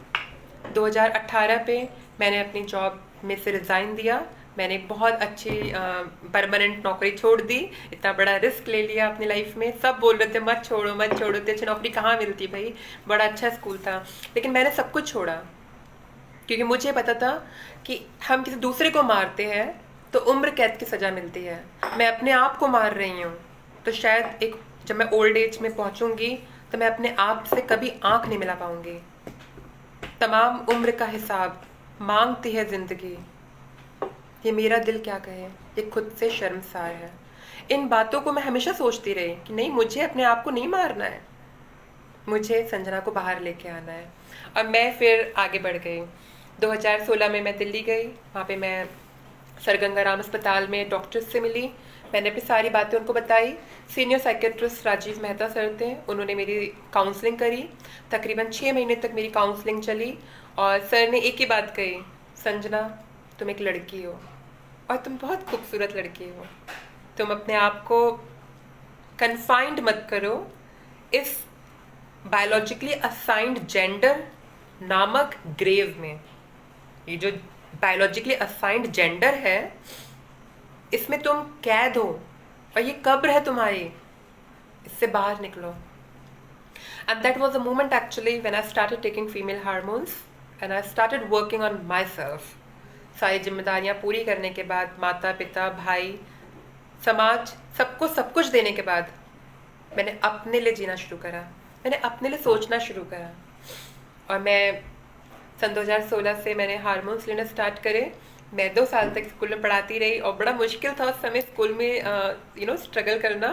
2018 पे मैंने अपनी जॉब में से रिज़ाइन दिया। मैंने एक बहुत अच्छी परमानेंट नौकरी छोड़ दी। इतना बड़ा रिस्क ले लिया अपनी लाइफ में। सब बोल रहे थे मत छोड़ो मत छोड़ो, इतनी अच्छी नौकरी कहाँ मिलती भाई, बड़ा अच्छा स्कूल था। लेकिन मैंने सब कुछ छोड़ा क्योंकि मुझे पता था कि हम किसी दूसरे को मारते हैं तो उम्र कैद की सज़ा मिलती है। मैं अपने आप को मार रही हूँ तो शायद एक जब मैं ओल्ड एज में पहुँचूंगी तो मैं अपने आप से कभी आंख नहीं मिला पाऊंगी। तमाम उम्र का हिसाब मांगती है जिंदगी, ये मेरा दिल क्या कहे, ये खुद से शर्मसार है। इन बातों को मैं हमेशा सोचती रही कि नहीं, मुझे अपने आप को नहीं मारना है, मुझे संजना को बाहर लेके आना है। और मैं फिर आगे बढ़ गई। 2016 में मैं दिल्ली गई। वहाँ पे मैं सर गंगाराम अस्पताल में डॉक्टर से मिली। मैंने अपनी सारी बातें उनको बताई। Senior psychiatrist Rajiv Mehta sir थे, उन्होंने मेरी काउंसलिंग करी। तकरीबन 6 महीने तक मेरी काउंसलिंग चली और सर ने एक ही बात कही, संजना तुम एक लड़की हो और तुम बहुत खूबसूरत लड़की हो। तुम अपने आप को कन्फाइंड मत करो इस बायोलॉजिकली असाइंड जेंडर नामक ग्रेव में। ये जो बायोलॉजिकली असाइंड जेंडर है, इसमें तुम कैद हो और ये कब्र है तुम्हारी, इससे बाहर निकलो। And that was the moment actually when I started taking female hormones and I started working on myself. सारी जिम्मेदारियां पूरी करने के बाद, माता पिता भाई समाज सबको सब कुछ देने के बाद, मैंने अपने लिए जीना शुरू करा। मैंने अपने लिए सोचना शुरू करा। और मैं सन 2016 से मैंने हार्मोन्स लेना स्टार्ट करे। मैं 2 साल तक स्कूल में पढ़ाती रही और बड़ा मुश्किल था उस समय स्कूल में स्ट्रगल करना,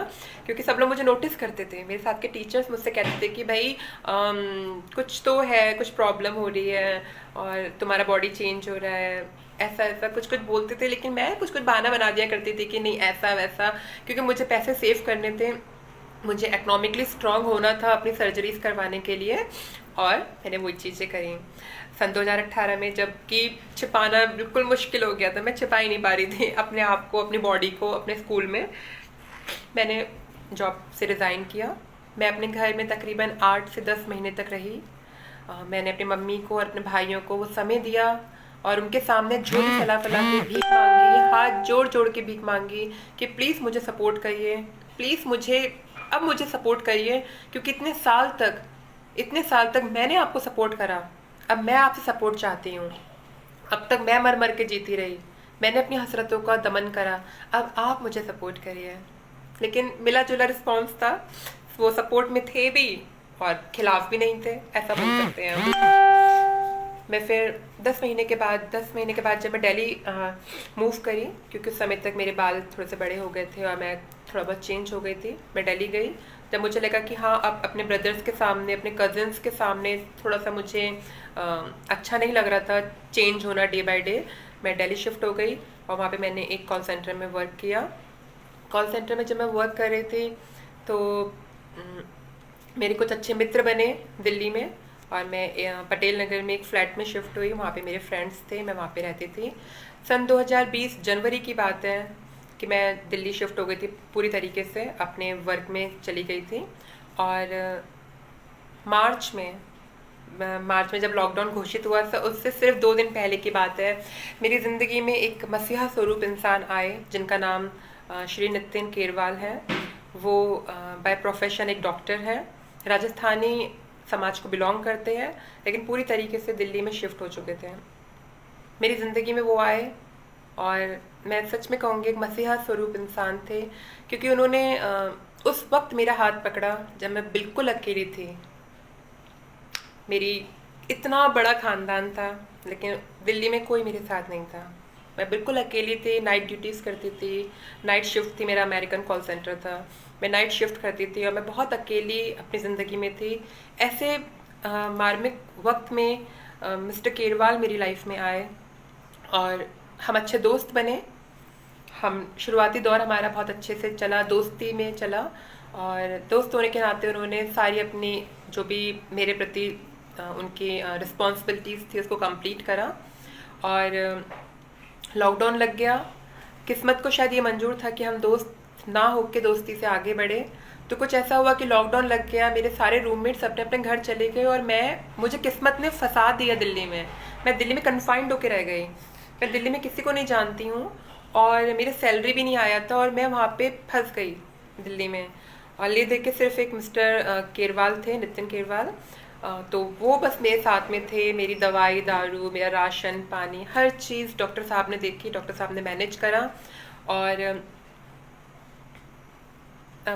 क्योंकि सब लोग मुझे नोटिस करते थे। मेरे साथ के टीचर्स मुझसे कहते थे कि भाई कुछ तो है, कुछ प्रॉब्लम हो रही है और तुम्हारा बॉडी चेंज हो रहा है, ऐसा ऐसा कुछ कुछ बोलते थे। लेकिन मैं कुछ कुछ बहाना बना दिया करती थी कि नहीं ऐसा वैसा, क्योंकि मुझे पैसे सेव करने थे, मुझे इकोनॉमिकली स्ट्रांग होना था अपनी सर्जरीज करवाने के लिए। और मैंने वही चीज़ें करी। सन 2018 में जबकि छिपाना बिल्कुल मुश्किल हो गया था, मैं छिपा ही नहीं पा रही थी अपने आप को, अपनी बॉडी को अपने स्कूल में, मैंने जॉब से रिज़ाइन किया। मैं अपने घर में तकरीबन 8 से 10 महीने तक रही। मैंने अपनी मम्मी को और अपने भाइयों को वो समय दिया और उनके सामने झोली फैला फैला के भीख मांगी, हाथ जोड़ जोड़ के भीख मांगी कि प्लीज़ मुझे सपोर्ट करिए, प्लीज़ मुझे सपोर्ट करिए, क्योंकि इतने साल तक मैंने आपको सपोर्ट करा, अब मैं आपसे सपोर्ट चाहती हूँ। अब तक मैं मर मर के जीती रही, मैंने अपनी हसरतों का दमन करा, अब आप मुझे सपोर्ट करिए। लेकिन मिला जुला रिस्पॉन्स था, वो सपोर्ट में थे भी और खिलाफ भी नहीं थे, ऐसा बोल सकते हैं हम। मैं फिर 10 महीने के बाद जब मैं दिल्ली मूव करी, क्योंकि उस समय तक मेरे बाल थोड़े से बड़े हो गए थे और मैं थोड़ा बहुत चेंज हो गई थी, मैं दिल्ली गई। जब मुझे लगा कि हाँ अब अपने ब्रदर्स के सामने, अपने कज़न्स के सामने थोड़ा सा मुझे अच्छा नहीं लग रहा था चेंज होना डे बाय डे, मैं दिल्ली शिफ्ट हो गई और वहाँ पे मैंने एक कॉल सेंटर में वर्क किया। कॉल सेंटर में जब मैं वर्क कर रही थी तो मेरे कुछ अच्छे मित्र बने दिल्ली में और मैं पटेल नगर में एक फ़्लैट में शिफ्ट हुई। वहाँ पे मेरे फ्रेंड्स थे, मैं वहाँ पे रहती थी। सन 2020 जनवरी की बात है कि मैं दिल्ली शिफ्ट हो गई थी, पूरी तरीके से अपने वर्क में चली गई थी। और मार्च में जब लॉकडाउन घोषित हुआ तो उससे सिर्फ 2 दिन पहले की बात है, मेरी ज़िंदगी में एक मसीहा स्वरूप इंसान आए जिनका नाम श्री नितिन केरवाल है। वो बाय प्रोफेशन एक डॉक्टर हैं, राजस्थानी समाज को बिलोंग करते हैं, लेकिन पूरी तरीके से दिल्ली में शिफ्ट हो चुके थे। मेरी ज़िंदगी में वो आए और मैं सच में कहूँगी एक मसीहा स्वरूप इंसान थे, क्योंकि उन्होंने उस वक्त मेरा हाथ पकड़ा जब मैं बिल्कुल अकेली थी। मेरी इतना बड़ा ख़ानदान था लेकिन दिल्ली में कोई मेरे साथ नहीं था, मैं बिल्कुल अकेली थी। नाइट ड्यूटीज़ करती थी, नाइट शिफ्ट थी, मेरा अमेरिकन कॉल सेंटर था, मैं नाइट शिफ्ट करती थी और मैं बहुत अकेली अपनी ज़िंदगी में थी। ऐसे मार्मिक वक्त में मिस्टर केरवाल मेरी लाइफ में आए और हम अच्छे दोस्त बने। हम शुरुआती दौर हमारा बहुत अच्छे से चला, दोस्ती में चला, और दोस्त होने के नाते उन्होंने सारी अपनी जो भी मेरे प्रति उनकी रिस्पॉन्सिबिलिटीज़ थी उसको कंप्लीट करा। और लॉकडाउन लग गया। किस्मत को शायद ये मंजूर था कि हम दोस्त ना हो के दोस्ती से आगे बढ़े। तो कुछ ऐसा हुआ कि लॉकडाउन लग गया, मेरे सारे रूममेट्स अपने अपने घर चले गए और मुझे किस्मत ने फंसा दिया दिल्ली में। मैं दिल्ली में कन्फाइंड होके रह गई। मैं दिल्ली में किसी को नहीं जानती हूँ और मेरी सैलरी भी नहीं आया था और मैं वहाँ पे फंस गई दिल्ली में। और ये देख के सिर्फ एक मिस्टर केरवाल थे, नितिन केरवाल। तो वो बस मेरे साथ में थे। मेरी दवाई दारू, मेरा राशन पानी, हर चीज़ डॉक्टर साहब ने देखी, डॉक्टर साहब ने मैनेज करा। और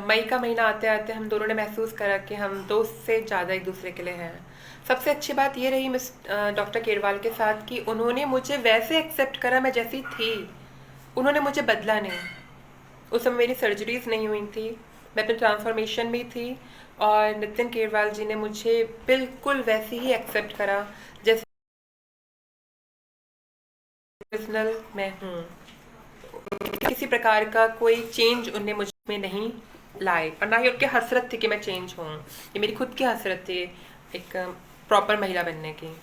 मई का महीना आते आते हम दोनों ने महसूस करा कि हम दोस्त से ज़्यादा एक दूसरे के लिए हैं। सबसे अच्छी बात ये रही मिस डॉक्टर केरवाल के साथ कि उन्होंने मुझे वैसे एक्सेप्ट करा मैं जैसी थी। उन्होंने मुझे बदला नहीं। उस समय मेरी सर्जरीज नहीं हुई थी, मैं अपने ट्रांसफॉर्मेशन में थी। और नितिन केरवाल जी ने मुझे बिल्कुल वैसे ही एक्सेप्ट करा जैसे पर्सनल मैं हूँ। किसी प्रकार का कोई चेंज उनने मुझ में नहीं लाए और ना ही उनकी हसरत थी कि मैं चेंज हूँ। ये मेरी खुद की हसरत थी एक प्रॉपर महिला बनने की।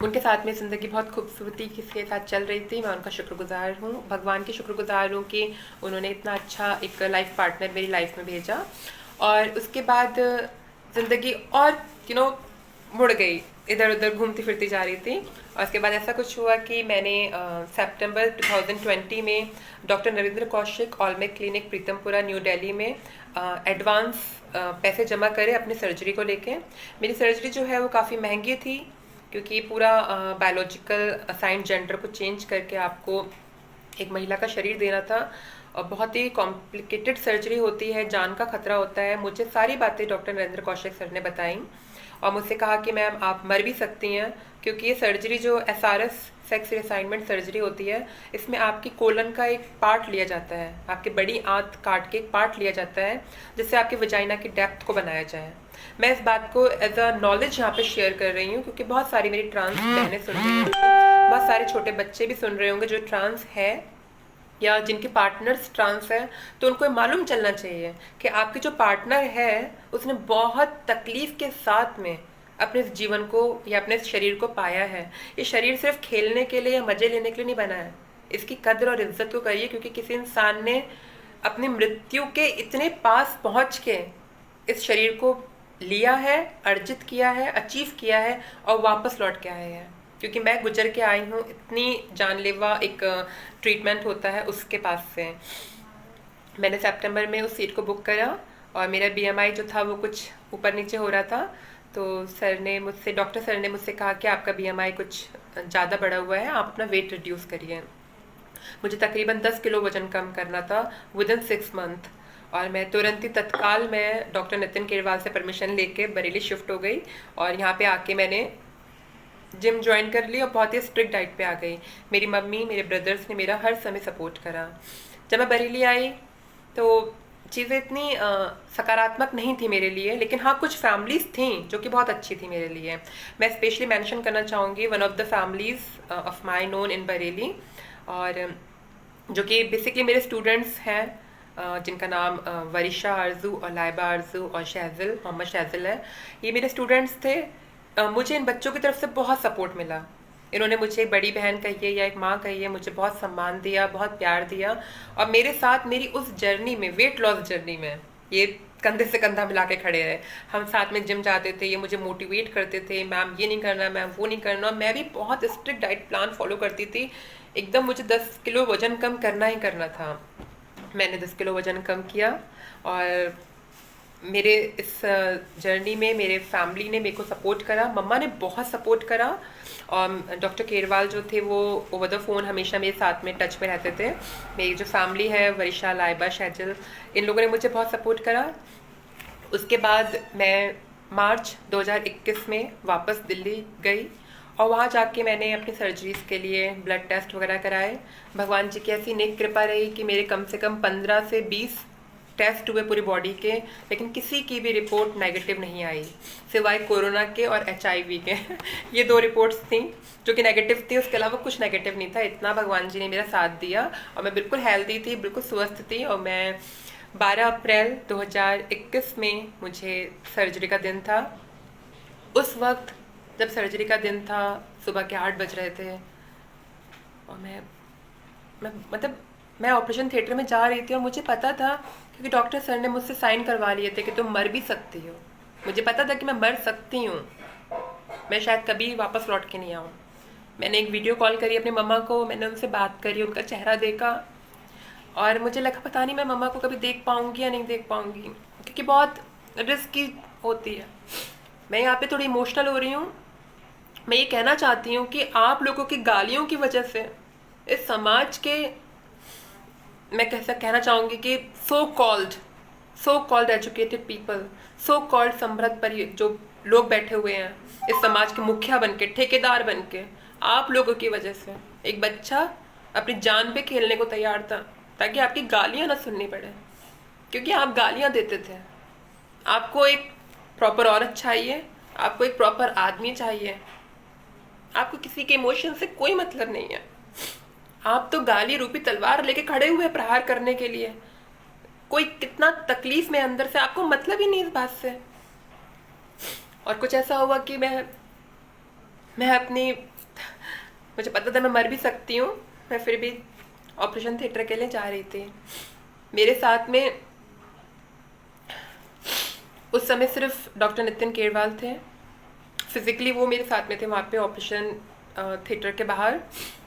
उनके साथ में ज़िंदगी बहुत खूबसूरती के साथ चल रही थी। मैं उनका शुक्रगुजार हूँ, भगवान की शुक्रगुजार हूँ कि उन्होंने इतना अच्छा एक लाइफ पार्टनर मेरी लाइफ में भेजा। और उसके बाद ज़िंदगी और मुड़ गई, इधर उधर घूमती फिरती जा रही थी। और उसके बाद ऐसा कुछ हुआ कि मैंने सितंबर 2020 में डॉक्टर नरेंद्र कौशिक ऑलमेक क्लिनिक प्रीतमपुरा न्यू दिल्ली में एडवांस पैसे जमा करे अपनी सर्जरी को लेके। मेरी सर्जरी जो है वो काफ़ी महंगी थी क्योंकि पूरा बायोलॉजिकल असाइंड जेंडर को चेंज करके आपको एक महिला का शरीर देना था और बहुत ही कॉम्प्लिकेटेड सर्जरी होती है, जान का खतरा होता है। मुझे सारी बातें डॉक्टर नरेंद्र कौशिक सर ने बताई और मुझसे कहा कि मैम आप मर भी सकती हैं क्योंकि ये सर्जरी जो SRS सेक्स रिअसाइनमेंट सर्जरी होती है, इसमें आपकी कोलन का एक पार्ट लिया जाता है, आपकी बड़ी आंत काट के एक पार्ट लिया जाता है जिससे आपकी वजाइना की डेप्थ को बनाया जाए। मैं इस बात को एज अ नॉलेज यहाँ पे शेयर कर रही हूँ क्योंकि बहुत सारी मेरी ट्रांस बहनें सुन रही होंगी, बहुत सारे छोटे बच्चे भी सुन रहे होंगे जो ट्रांस है या जिनके पार्टनर्स ट्रांस है। तो उनको मालूम चलना चाहिए कि आपके जो पार्टनर है उसने बहुत तकलीफ के साथ में अपने जीवन को या अपने शरीर को पाया है। ये शरीर सिर्फ खेलने के लिए या मजे लेने के लिए नहीं बना है। इसकी कद्र और इज्जत को करिए क्योंकि किसी इंसान ने अपनी मृत्यु के इतने पास पहुंच के इस शरीर को लिया है, अर्जित किया है, अचीव किया है और वापस लौट के आए हैं। क्योंकि मैं गुजर के आई हूँ, इतनी जानलेवा एक ट्रीटमेंट होता है उसके पास से। मैंने सितंबर में उस सीट को बुक करा और मेरा BMI जो था वो कुछ ऊपर नीचे हो रहा था। तो डॉक्टर सर ने मुझसे कहा कि आपका BMI कुछ ज़्यादा बढ़ा हुआ है, आप अपना वेट रिड्यूस करिए। मुझे तकरीबन 10 किलो वजन कम करना था विदिन 6 मंथ। और मैं तुरंत ही तत्काल मैं डॉक्टर नितिन केरवाल से परमिशन लेके बरेली शिफ्ट हो गई और यहाँ पे आके मैंने जिम ज्वाइन कर ली और बहुत ही स्ट्रिक्ट डाइट पे आ गई। मेरी मम्मी, मेरे ब्रदर्स ने मेरा हर समय सपोर्ट करा। जब मैं बरेली आई तो चीज़ें इतनी सकारात्मक नहीं थी मेरे लिए, लेकिन हाँ कुछ फैमिलीज़ थी जो कि बहुत अच्छी थी मेरे लिए। मैं स्पेशली मेंशन करना चाहूँगी one of the families of my known in Bareilly, और जो कि बेसिकली मेरे स्टूडेंट्स हैं, जिनका नाम वरिशा आरजू और लाइबा आरजू और शहजिल, मोहम्मद शहजिल है। ये मेरे स्टूडेंट्स थे। मुझे इन बच्चों की तरफ से बहुत सपोर्ट मिला। इन्होंने मुझे बड़ी बहन कहिए या एक माँ कहिए, मुझे बहुत सम्मान दिया, बहुत प्यार दिया। और मेरे साथ मेरी उस जर्नी में, वेट लॉस जर्नी में, ये कंधे से कंधा मिला के खड़े रहे। हम साथ में जिम जाते थे, ये मुझे मोटिवेट करते थे, मैम ये नहीं करना, मैम वो नहीं करना। मैं भी बहुत स्ट्रिक्ट डाइट प्लान फॉलो करती थी एकदम। मुझे 10 किलो वजन कम करना ही करना था। मैंने 10 किलो वजन कम किया और मेरे इस जर्नी में मेरे फैमिली ने मेरे को सपोर्ट करा, मम्मा ने बहुत सपोर्ट करा। और डॉक्टर केरवाल जो थे वो ओवर द फ़ोन हमेशा मेरे साथ में टच में रहते थे। मेरी जो फैमिली है, वरिशा, लाइबा, शहजिल, इन लोगों ने मुझे बहुत सपोर्ट करा। उसके बाद मैं मार्च 2021 में वापस दिल्ली गई और वहाँ जाके मैंने अपनी सर्जरीज़ के लिए ब्लड टेस्ट वगैरह कराए। भगवान जी की ऐसी नेक कृपा रही कि मेरे कम से कम 15 से 20 टेस्ट हुए पूरी बॉडी के, लेकिन किसी की भी रिपोर्ट नेगेटिव नहीं आई सिवाय कोरोना के और HIV के। ये 2 रिपोर्ट्स थी जो कि नेगेटिव थी, उसके अलावा कुछ नेगेटिव नहीं था। इतना भगवान जी ने मेरा साथ दिया और मैं बिल्कुल हेल्दी थी, बिल्कुल स्वस्थ थी। और मैं 12 अप्रैल 2021 में मुझे सर्जरी का दिन था। उस वक्त जब सर्जरी का दिन था, सुबह के 8 बज रहे थे और मैं मैं ऑपरेशन थिएटर में जा रही थी और मुझे पता था, क्योंकि डॉक्टर सर ने मुझसे साइन करवा लिए थे कि तुम मर भी सकती हो। मुझे पता था कि मैं मर सकती हूँ, मैं शायद कभी वापस लौट के नहीं आऊँ। मैंने एक वीडियो कॉल करी अपनी मम्मा को, मैंने उनसे बात करी, उनका चेहरा देखा और मुझे लगा पता नहीं मैं मम्मा को कभी देख पाऊँगी या नहीं देख पाऊँगी, क्योंकि बहुत रिस्की होती है। मैं यहाँ पे थोड़ी इमोशनल हो रही हूँ। मैं ये कहना चाहती हूँ कि आप लोगों की गालियों की वजह से इस समाज के, मैं कैसा कहना चाहूँगी कि so called educated people, so called समृद्ध पर जो लोग बैठे हुए हैं इस समाज के मुखिया बन के, ठेकेदार बन के, आप लोगों की वजह से एक बच्चा अपनी जान पे खेलने को तैयार था ताकि आपकी गालियाँ ना सुननी पड़े, क्योंकि आप गालियाँ देते थे। आपको एक प्रॉपर औरत चाहिए, आपको एक प्रॉपर आदमी चाहिए, आपको किसी के इमोशन से कोई मतलब नहीं है। आप तो गाली रूपी तलवार लेके खड़े हुए प्रहार करने के लिए। कोई कितना तकलीफ में अंदर से, आपको मतलब ही नहीं इस बात से। और कुछ ऐसा हुआ कि मैं अपनी, मुझे पता था मैं मर भी सकती हूँ, मैं फिर भी ऑपरेशन थिएटर के लिए जा रही थी। मेरे साथ में उस समय सिर्फ डॉक्टर नितिन केरवाल थे, फिजिकली वो मेरे साथ में थे वहाँ पे ऑपरेशन थिएटर के बाहर।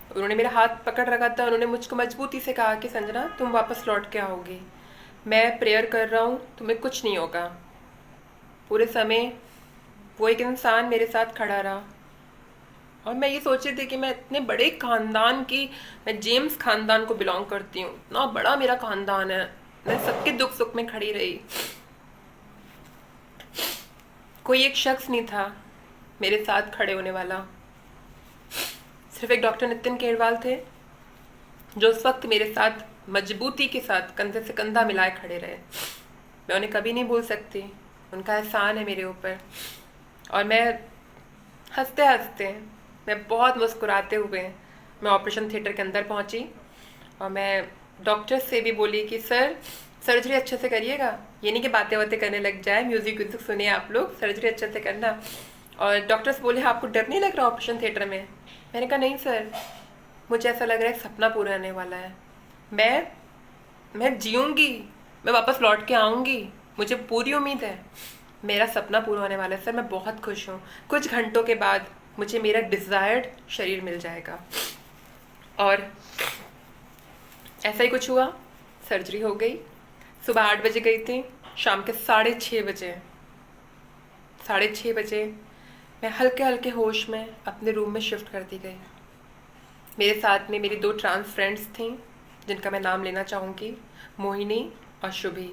उन्होंने मेरा हाथ पकड़ रखा था, उन्होंने मुझको मजबूती से कहा कि संजना तुम वापस लौट के आओगी, मैं प्रेयर कर रहा हूँ, तुम्हें कुछ नहीं होगा। पूरे समय वो एक इंसान मेरे साथ खड़ा रहा और मैं ये सोच रही थी कि मैं इतने बड़े खानदान की, मैं जेम्स खानदान को बिलोंग करती हूँ, इतना बड़ा मेरा खानदान है, मैं सबके दुख सुख में खड़ी रही। कोई एक शख्स नहीं था मेरे साथ खड़े होने वाला, सिर्फ एक डॉक्टर नितिन केरवाल थे जो उस वक्त मेरे साथ मजबूती के साथ कंधे से कंधा मिलाए खड़े रहे। मैं उन्हें कभी नहीं भूल सकती, उनका एहसान है मेरे ऊपर। और मैं हंसते हंसते, मैं बहुत मुस्कुराते हुए मैं ऑपरेशन थिएटर के अंदर पहुंची और मैं डॉक्टर से भी बोली कि सर सर्जरी अच्छे से करिएगा, ये नहीं कि बातें बातें करने लग जाए, म्यूजिक व्यूजिक सुनिए आप लोग, सर्जरी अच्छे से करना। और डॉक्टर्स बोले आपको डर नहीं लग रहा ऑपरेशन थिएटर में? मैंने कहा नहीं सर, मुझे ऐसा लग रहा है सपना पूरा होने वाला है, मैं जीऊँगी, मैं वापस लौट के आऊँगी, मुझे पूरी उम्मीद है, मेरा सपना पूरा होने वाला है सर, मैं बहुत खुश हूँ, कुछ घंटों के बाद मुझे मेरा डिज़ायर्ड शरीर मिल जाएगा। और ऐसा ही कुछ हुआ, सर्जरी हो गई। सुबह 8 बजे गई थी, शाम के 6:30 बजे मैं हल्के हल्के होश में अपने रूम में शिफ्ट कर दी गई। मेरे साथ में मेरी 2 ट्रांस फ्रेंड्स थीं जिनका मैं नाम लेना चाहूँगी, मोहिनी और शुभी।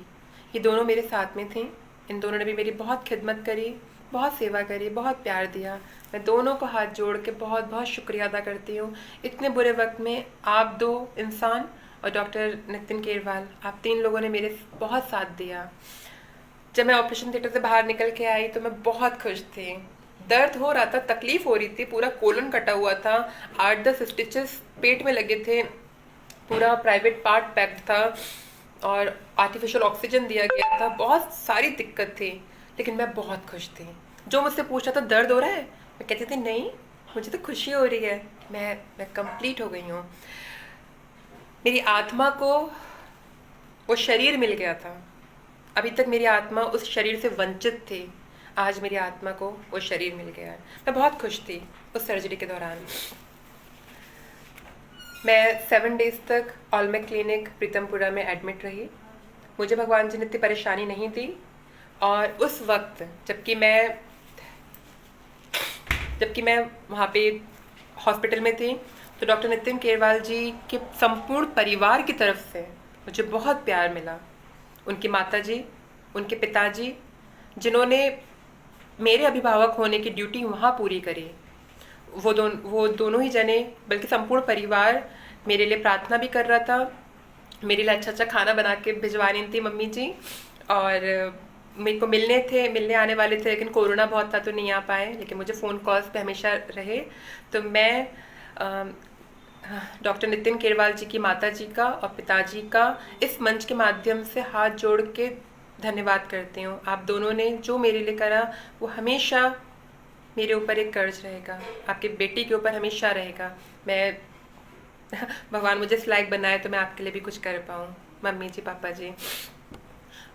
ये दोनों मेरे साथ में थीं। इन दोनों ने भी मेरी बहुत खिदमत करी, बहुत सेवा करी, बहुत प्यार दिया। मैं दोनों को हाथ जोड़ के बहुत बहुत शुक्रिया अदा करती हूँ। इतने बुरे वक्त में आप 2 इंसान और डॉक्टर नितिन केरवाल, आप 3 लोगों ने मेरे बहुत साथ दिया। जब मैं ऑपरेशन थिएटर से बाहर निकल के आई तो मैं बहुत खुश थी। दर्द हो रहा था, तकलीफ हो रही थी, पूरा कोलन कटा हुआ था, 8-10 स्टिचेस पेट में लगे थे, पूरा प्राइवेट पार्ट पैक्ड था और आर्टिफिशियल ऑक्सीजन दिया गया था, बहुत सारी दिक्कत थी, लेकिन मैं बहुत खुश थी। जो मुझसे पूछ रहा था दर्द हो रहा है, मैं कहती थी नहीं, मुझे तो खुशी हो रही है, मैं कंप्लीट हो गई हूँ। मेरी आत्मा को वो शरीर मिल गया था। अभी तक मेरी आत्मा उस शरीर से वंचित थी, आज मेरी आत्मा को वो शरीर मिल गया है। मैं बहुत खुश थी उस सर्जरी के दौरान। मैं 7 डेज तक ऑलमेक क्लिनिक प्रीतमपुरा में एडमिट रही। मुझे भगवान जी ने इतनी परेशानी नहीं दी। और उस वक्त जबकि मैं वहाँ पे हॉस्पिटल में थी, तो डॉक्टर नितिन केरवाल जी के संपूर्ण परिवार की तरफ से मुझे बहुत प्यार मिला। उनकी माताजी, उनके पिताजी, जिन्होंने मेरे अभिभावक होने की ड्यूटी वहाँ पूरी करी, वो दोनों ही जने, बल्कि संपूर्ण परिवार मेरे लिए प्रार्थना भी कर रहा था। मेरे लिए अच्छा खाना बना के भिजवा रही थी मम्मी जी, और मेरे को मिलने आने वाले थे, लेकिन कोरोना बहुत था तो नहीं आ पाए, लेकिन मुझे फ़ोन कॉल्स पे हमेशा रहे। तो मैं डॉक्टर नितिन केरवाल जी की माता जी का और पिताजी का इस मंच के माध्यम से हाथ जोड़ के धन्यवाद करती हूँ। आप दोनों ने जो मेरे लिए करा वो हमेशा मेरे ऊपर एक कर्ज रहेगा, आपकी बेटी के ऊपर हमेशा रहेगा। मैं भगवान मुझे इस लायक बनाए तो मैं आपके लिए भी कुछ कर पाऊँ, मम्मी जी, पापा जी।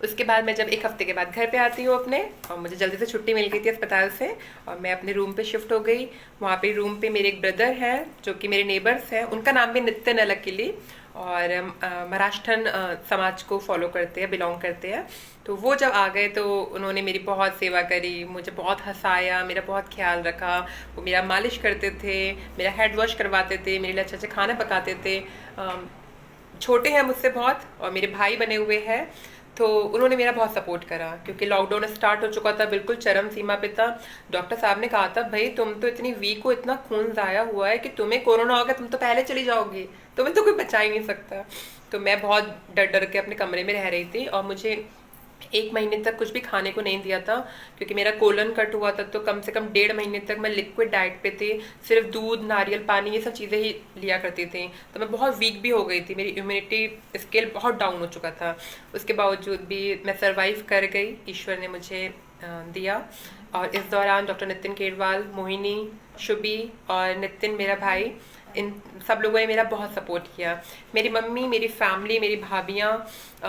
उसके बाद मैं जब 1 हफ्ते के बाद घर पे आती हूँ अपने, और मुझे जल्दी से छुट्टी मिल गई थी अस्पताल से, और मैं अपने रूम पे शिफ्ट हो गई। वहाँ पे रूम पे मेरे एक ब्रदर हैं जो कि मेरे नेबर्स हैं, उनका नाम भी नितिन अलकिली, और महाराष्ट्रन समाज को फॉलो करते हैं, बिलोंग करते हैं। तो वो जब आ गए तो उन्होंने मेरी बहुत सेवा करी, मुझे बहुत हंसाया, मेरा बहुत ख्याल रखा। वो मेरा मालिश करते थे, मेरा हेड वॉश करवाते थे, मेरे लिए अच्छे अच्छे खाना पकाते थे। छोटे हैं मुझसे बहुत और मेरे भाई बने हुए हैं, तो उन्होंने मेरा बहुत सपोर्ट करा, क्योंकि लॉकडाउन स्टार्ट हो चुका था, बिल्कुल चरम सीमा पे था। डॉक्टर साहब ने कहा था, भाई तुम तो इतनी वीक हो, इतना खून ज़ाया हुआ है कि तुम्हें कोरोना हो गया तुम तो पहले चली जाओगी, तुम्हें तो कोई बचा ही नहीं सकता। तो मैं बहुत डर डर के अपने कमरे में रह रही थी, और मुझे 1 महीने तक कुछ भी खाने को नहीं दिया था, क्योंकि मेरा कोलन कट हुआ था। तो कम से कम 1.5 महीने तक मैं लिक्विड डाइट पे थी, सिर्फ दूध, नारियल पानी, ये सब चीज़ें ही लिया करती थी। तो मैं बहुत वीक भी हो गई थी, मेरी इम्यूनिटी स्केल बहुत डाउन हो चुका था। उसके बावजूद भी मैं सरवाइव कर गई, ईश्वर ने मुझे दिया। और इस दौरान डॉक्टर नितिन केरवाल, मोहिनी, शुभी और नितिन मेरा भाई, इन सब लोगों ने मेरा बहुत सपोर्ट किया। मेरी मम्मी, मेरी फैमिली, मेरी भाभियाँ,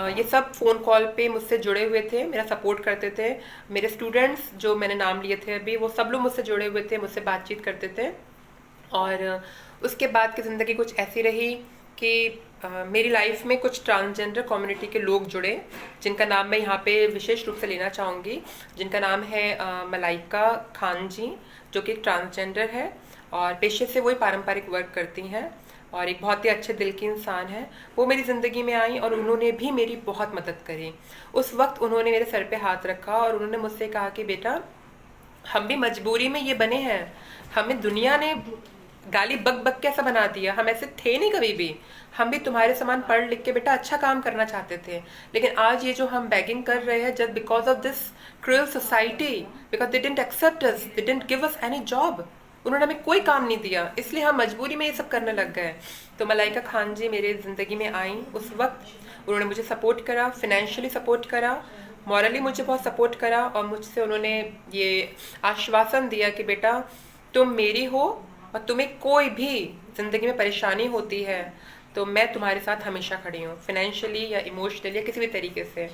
ये सब फ़ोन कॉल पे मुझसे जुड़े हुए थे, मेरा सपोर्ट करते थे। मेरे स्टूडेंट्स जो मैंने नाम लिए थे अभी, वो सब लोग मुझसे जुड़े हुए थे, मुझसे बातचीत करते थे। और उसके बाद की ज़िंदगी कुछ ऐसी रही कि मेरी लाइफ में कुछ ट्रांसजेंडर कम्युनिटी के लोग जुड़े, जिनका नाम मैं यहाँ पे विशेष रूप से लेना चाहूँगी। जिनका नाम है मलाइका खान जी, जो कि ट्रांसजेंडर है और पेशे से वही पारंपरिक वर्क करती हैं, और एक बहुत ही अच्छे दिल की इंसान है। वो मेरी ज़िंदगी में आई और उन्होंने भी मेरी बहुत मदद करी। उस वक्त उन्होंने मेरे सर पे हाथ रखा और उन्होंने मुझसे कहा कि बेटा, हम भी मजबूरी में ये बने हैं, हमें दुनिया ने गाली बक बक के ऐसा बना दिया, हम ऐसे थे नहीं कभी भी। हम भी तुम्हारे समान पढ़ लिख के बेटा अच्छा काम करना चाहते थे, लेकिन आज ये जो हम बैगिंग कर रहे हैं, just because of this cruel society, because they didn't accept us, they didn't give us any job, उन्होंने हमें कोई काम नहीं दिया, इसलिए हम मजबूरी में ये सब करने लग गए। तो मलाइका खान जी मेरे ज़िंदगी में आई उस वक्त, उन्होंने मुझे सपोर्ट करा, फिनेंशियली सपोर्ट करा, मॉरली मुझे बहुत सपोर्ट करा, और मुझसे उन्होंने ये आश्वासन दिया कि बेटा तुम मेरी हो, और तुम्हें कोई भी ज़िंदगी में परेशानी होती है तो मैं तुम्हारे साथ हमेशा खड़ी हूँ, फिनेंशियली या इमोशनली या किसी भी तरीके से।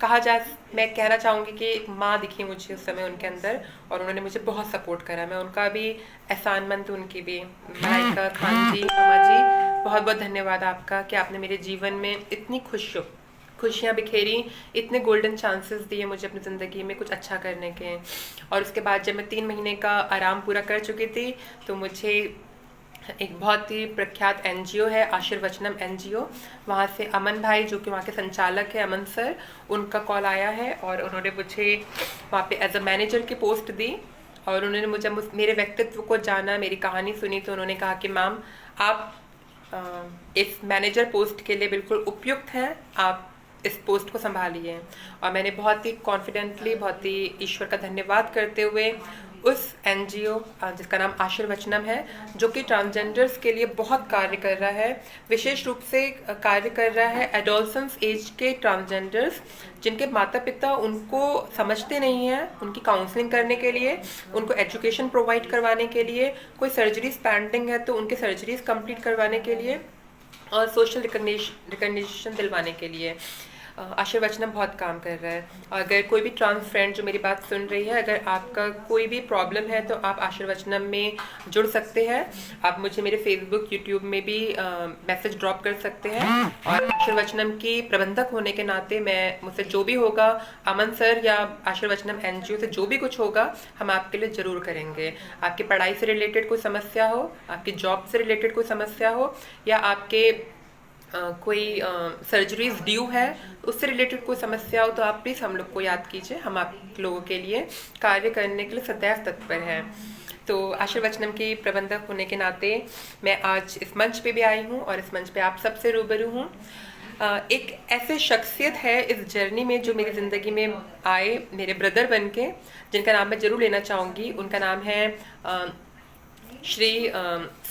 कहा जा मैं कहना चाहूँगी कि माँ दिखी मुझे उस समय उनके अंदर, और उन्होंने मुझे बहुत सपोर्ट करा। मैं उनका भी एहसानमंद हूँ, उनकी भी। मलाइका खान जी, अम्मा जी, बहुत बहुत धन्यवाद आपका कि आपने मेरे जीवन में इतनी खुशियाँ बिखेरी, इतने गोल्डन चांसेस दिए मुझे अपनी ज़िंदगी में कुछ अच्छा करने के। और उसके बाद जब मैं 3 महीने का आराम पूरा कर चुकी थी, तो मुझे एक बहुत ही प्रख्यात एनजीओ है, आशीर्वचनम एनजीओ, वहाँ से अमन भाई, जो कि वहाँ के संचालक है, अमन सर, उनका कॉल आया है और उन्होंने मुझे वहाँ पे एज अ मैनेजर की पोस्ट दी। और उन्होंने मुझे मेरे व्यक्तित्व को जाना, मेरी कहानी सुनी, तो उन्होंने कहा कि मैम आप इस मैनेजर पोस्ट के लिए बिल्कुल उपयुक्त हैं, आप इस पोस्ट को संभालिए। और मैंने बहुत ही कॉन्फिडेंटली, बहुत ही ईश्वर का धन्यवाद करते हुए उस एनजीओ जिसका नाम आशीर्वचनम है, जो कि ट्रांसजेंडर्स के लिए बहुत कार्य कर रहा है, विशेष रूप से कार्य कर रहा है एडोलसेंस एज के ट्रांसजेंडर्स जिनके माता पिता उनको समझते नहीं हैं, उनकी काउंसलिंग करने के लिए, उनको एजुकेशन प्रोवाइड करवाने के लिए, कोई सर्जरीज पेंडिंग है तो उनके सर्जरीज कंप्लीट करवाने के लिए, और सोशल रिकग्निशन दिलवाने के लिए आशीर्वचनम बहुत काम कर रहा है। अगर कोई भी ट्रांस फ्रेंड जो मेरी बात सुन रही है, अगर आपका कोई भी प्रॉब्लम है तो आप आशीर्वचनम में जुड़ सकते हैं। आप मुझे मेरे फेसबुक, यूट्यूब में भी मैसेज ड्रॉप कर सकते हैं। और आशीर्वचनम की प्रबंधक होने के नाते मैं, मुझसे जो भी होगा, अमन सर या आशीर्वचनम एनजीओ से जो भी कुछ होगा, हम आपके लिए ज़रूर करेंगे। आपकी पढ़ाई से रिलेटेड कोई समस्या हो, आपकी जॉब से रिलेटेड कोई समस्या हो, या आपके कोई सर्जरीज ड्यू है, उससे रिलेटेड कोई समस्या हो, तो आप प्लीज़ हम लोग को याद कीजिए। हम आप लोगों के लिए कार्य करने के लिए सदैव तत्पर हैं। तो आशीर्वचनम की प्रबंधक होने के नाते मैं आज इस मंच पे भी आई हूँ और इस मंच पे आप सबसे रूबरू हूँ। एक ऐसे शख्सियत है इस जर्नी में जो मेरी ज़िंदगी में आए, मेरे ब्रदर बन के, जिनका नाम मैं ज़रूर लेना चाहूँगी। उनका नाम है श्री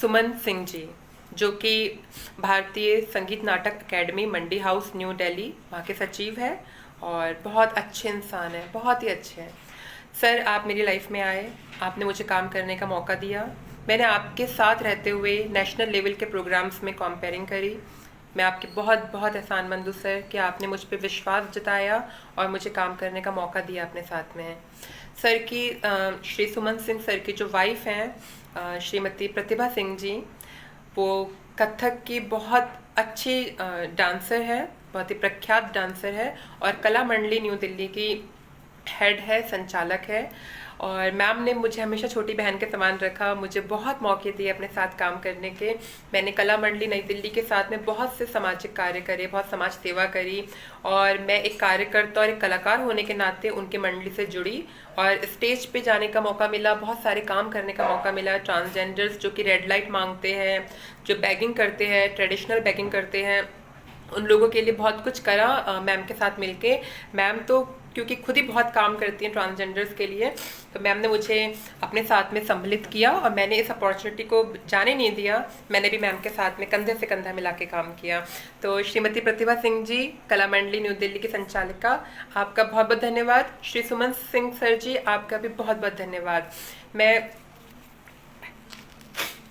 सुमन सिंह जी, जो कि भारतीय संगीत नाटक अकेडमी, मंडी हाउस, न्यू दिल्ली, वहाँ के सचिव है, और बहुत अच्छे इंसान है, बहुत ही अच्छे हैं। सर, आप मेरी लाइफ में आए, आपने मुझे काम करने का मौका दिया, मैंने आपके साथ रहते हुए नेशनल लेवल के प्रोग्राम्स में कंपेयरिंग करी। मैं आपकी बहुत बहुत एहसानमंद हूँ सर कि आपने मुझ पे विश्वास जताया और मुझे काम करने का मौका दिया अपने साथ में। सर की श्री सुमन सिंह सर की जो वाइफ हैं श्रीमती प्रतिभा सिंह जी, वो कथक की बहुत अच्छी डांसर है, बहुत ही प्रख्यात डांसर है और कला मंडली न्यू दिल्ली की हेड है, संचालक है। और मैम ने मुझे हमेशा छोटी बहन के समान रखा, मुझे बहुत मौके दिए अपने साथ काम करने के। मैंने कला मंडली नई दिल्ली के साथ में बहुत से सामाजिक कार्य करे, बहुत समाज सेवा करी और मैं एक कार्यकर्ता और एक कलाकार होने के नाते उनके मंडली से जुड़ी और स्टेज पे जाने का मौका मिला, बहुत सारे काम करने का मौका मिला। ट्रांसजेंडर्स जो कि रेड लाइट मांगते हैं, जो बैगिंग करते हैं, ट्रेडिशनल बैगिंग करते हैं, उन लोगों के लिए बहुत कुछ करा मैम के साथ मिलके। मैम तो क्योंकि खुद ही बहुत काम करती हैं ट्रांसजेंडर्स के लिए, तो मैम ने मुझे अपने साथ में सम्मिलित किया और मैंने इस अपॉर्चुनिटी को जाने नहीं दिया। मैंने भी मैम के साथ में कंधे से कंधा मिला के काम किया। तो श्रीमती प्रतिभा सिंह जी, कला मंडली न्यू दिल्ली की संचालिका, आपका बहुत बहुत धन्यवाद। श्री सुमन सिंह सर जी, आपका भी बहुत बहुत धन्यवाद। मैं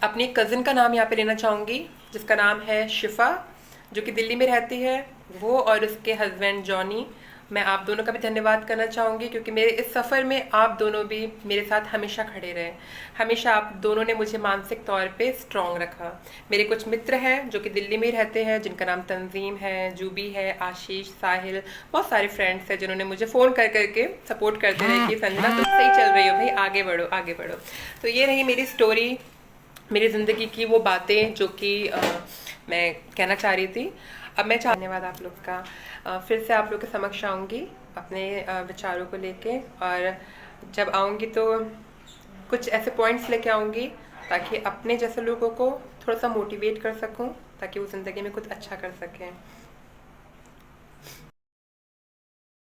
अपनी कज़िन का नाम यहाँ पे लेना चाहूँगी, जिसका नाम है शिफा, जो कि दिल्ली में रहती है। वो और उसके हस्बैंड जॉनी, मैं आप दोनों का भी धन्यवाद करना चाहूँगी क्योंकि मेरे इस सफ़र में आप दोनों भी मेरे साथ हमेशा खड़े रहे। हमेशा आप दोनों ने मुझे मानसिक तौर पे स्ट्रॉन्ग रखा। मेरे कुछ मित्र हैं जो कि दिल्ली में ही रहते हैं, जिनका नाम तंजीम है, जूबी है, आशीष, साहिल, बहुत सारे फ्रेंड्स हैं जिन्होंने मुझे फ़ोन कर करके सपोर्ट करते रहे कि संजना तुम सही चल रही हो भाई, आगे बढ़ो आगे बढ़ो। तो ये रही मेरी स्टोरी, मेरी ज़िंदगी की वो बातें जो कि मैं कहना चाह रही थी। अब मैं धन्यवाद आप लोग का। फिर से आप लोग के समक्ष आऊँगी अपने विचारों को लेके, और जब आऊँगी तो कुछ ऐसे पॉइंट्स लेके आऊँगी ताकि अपने जैसे लोगों को थोड़ा सा मोटिवेट कर सकूँ, ताकि वो ज़िंदगी में कुछ अच्छा कर सकें।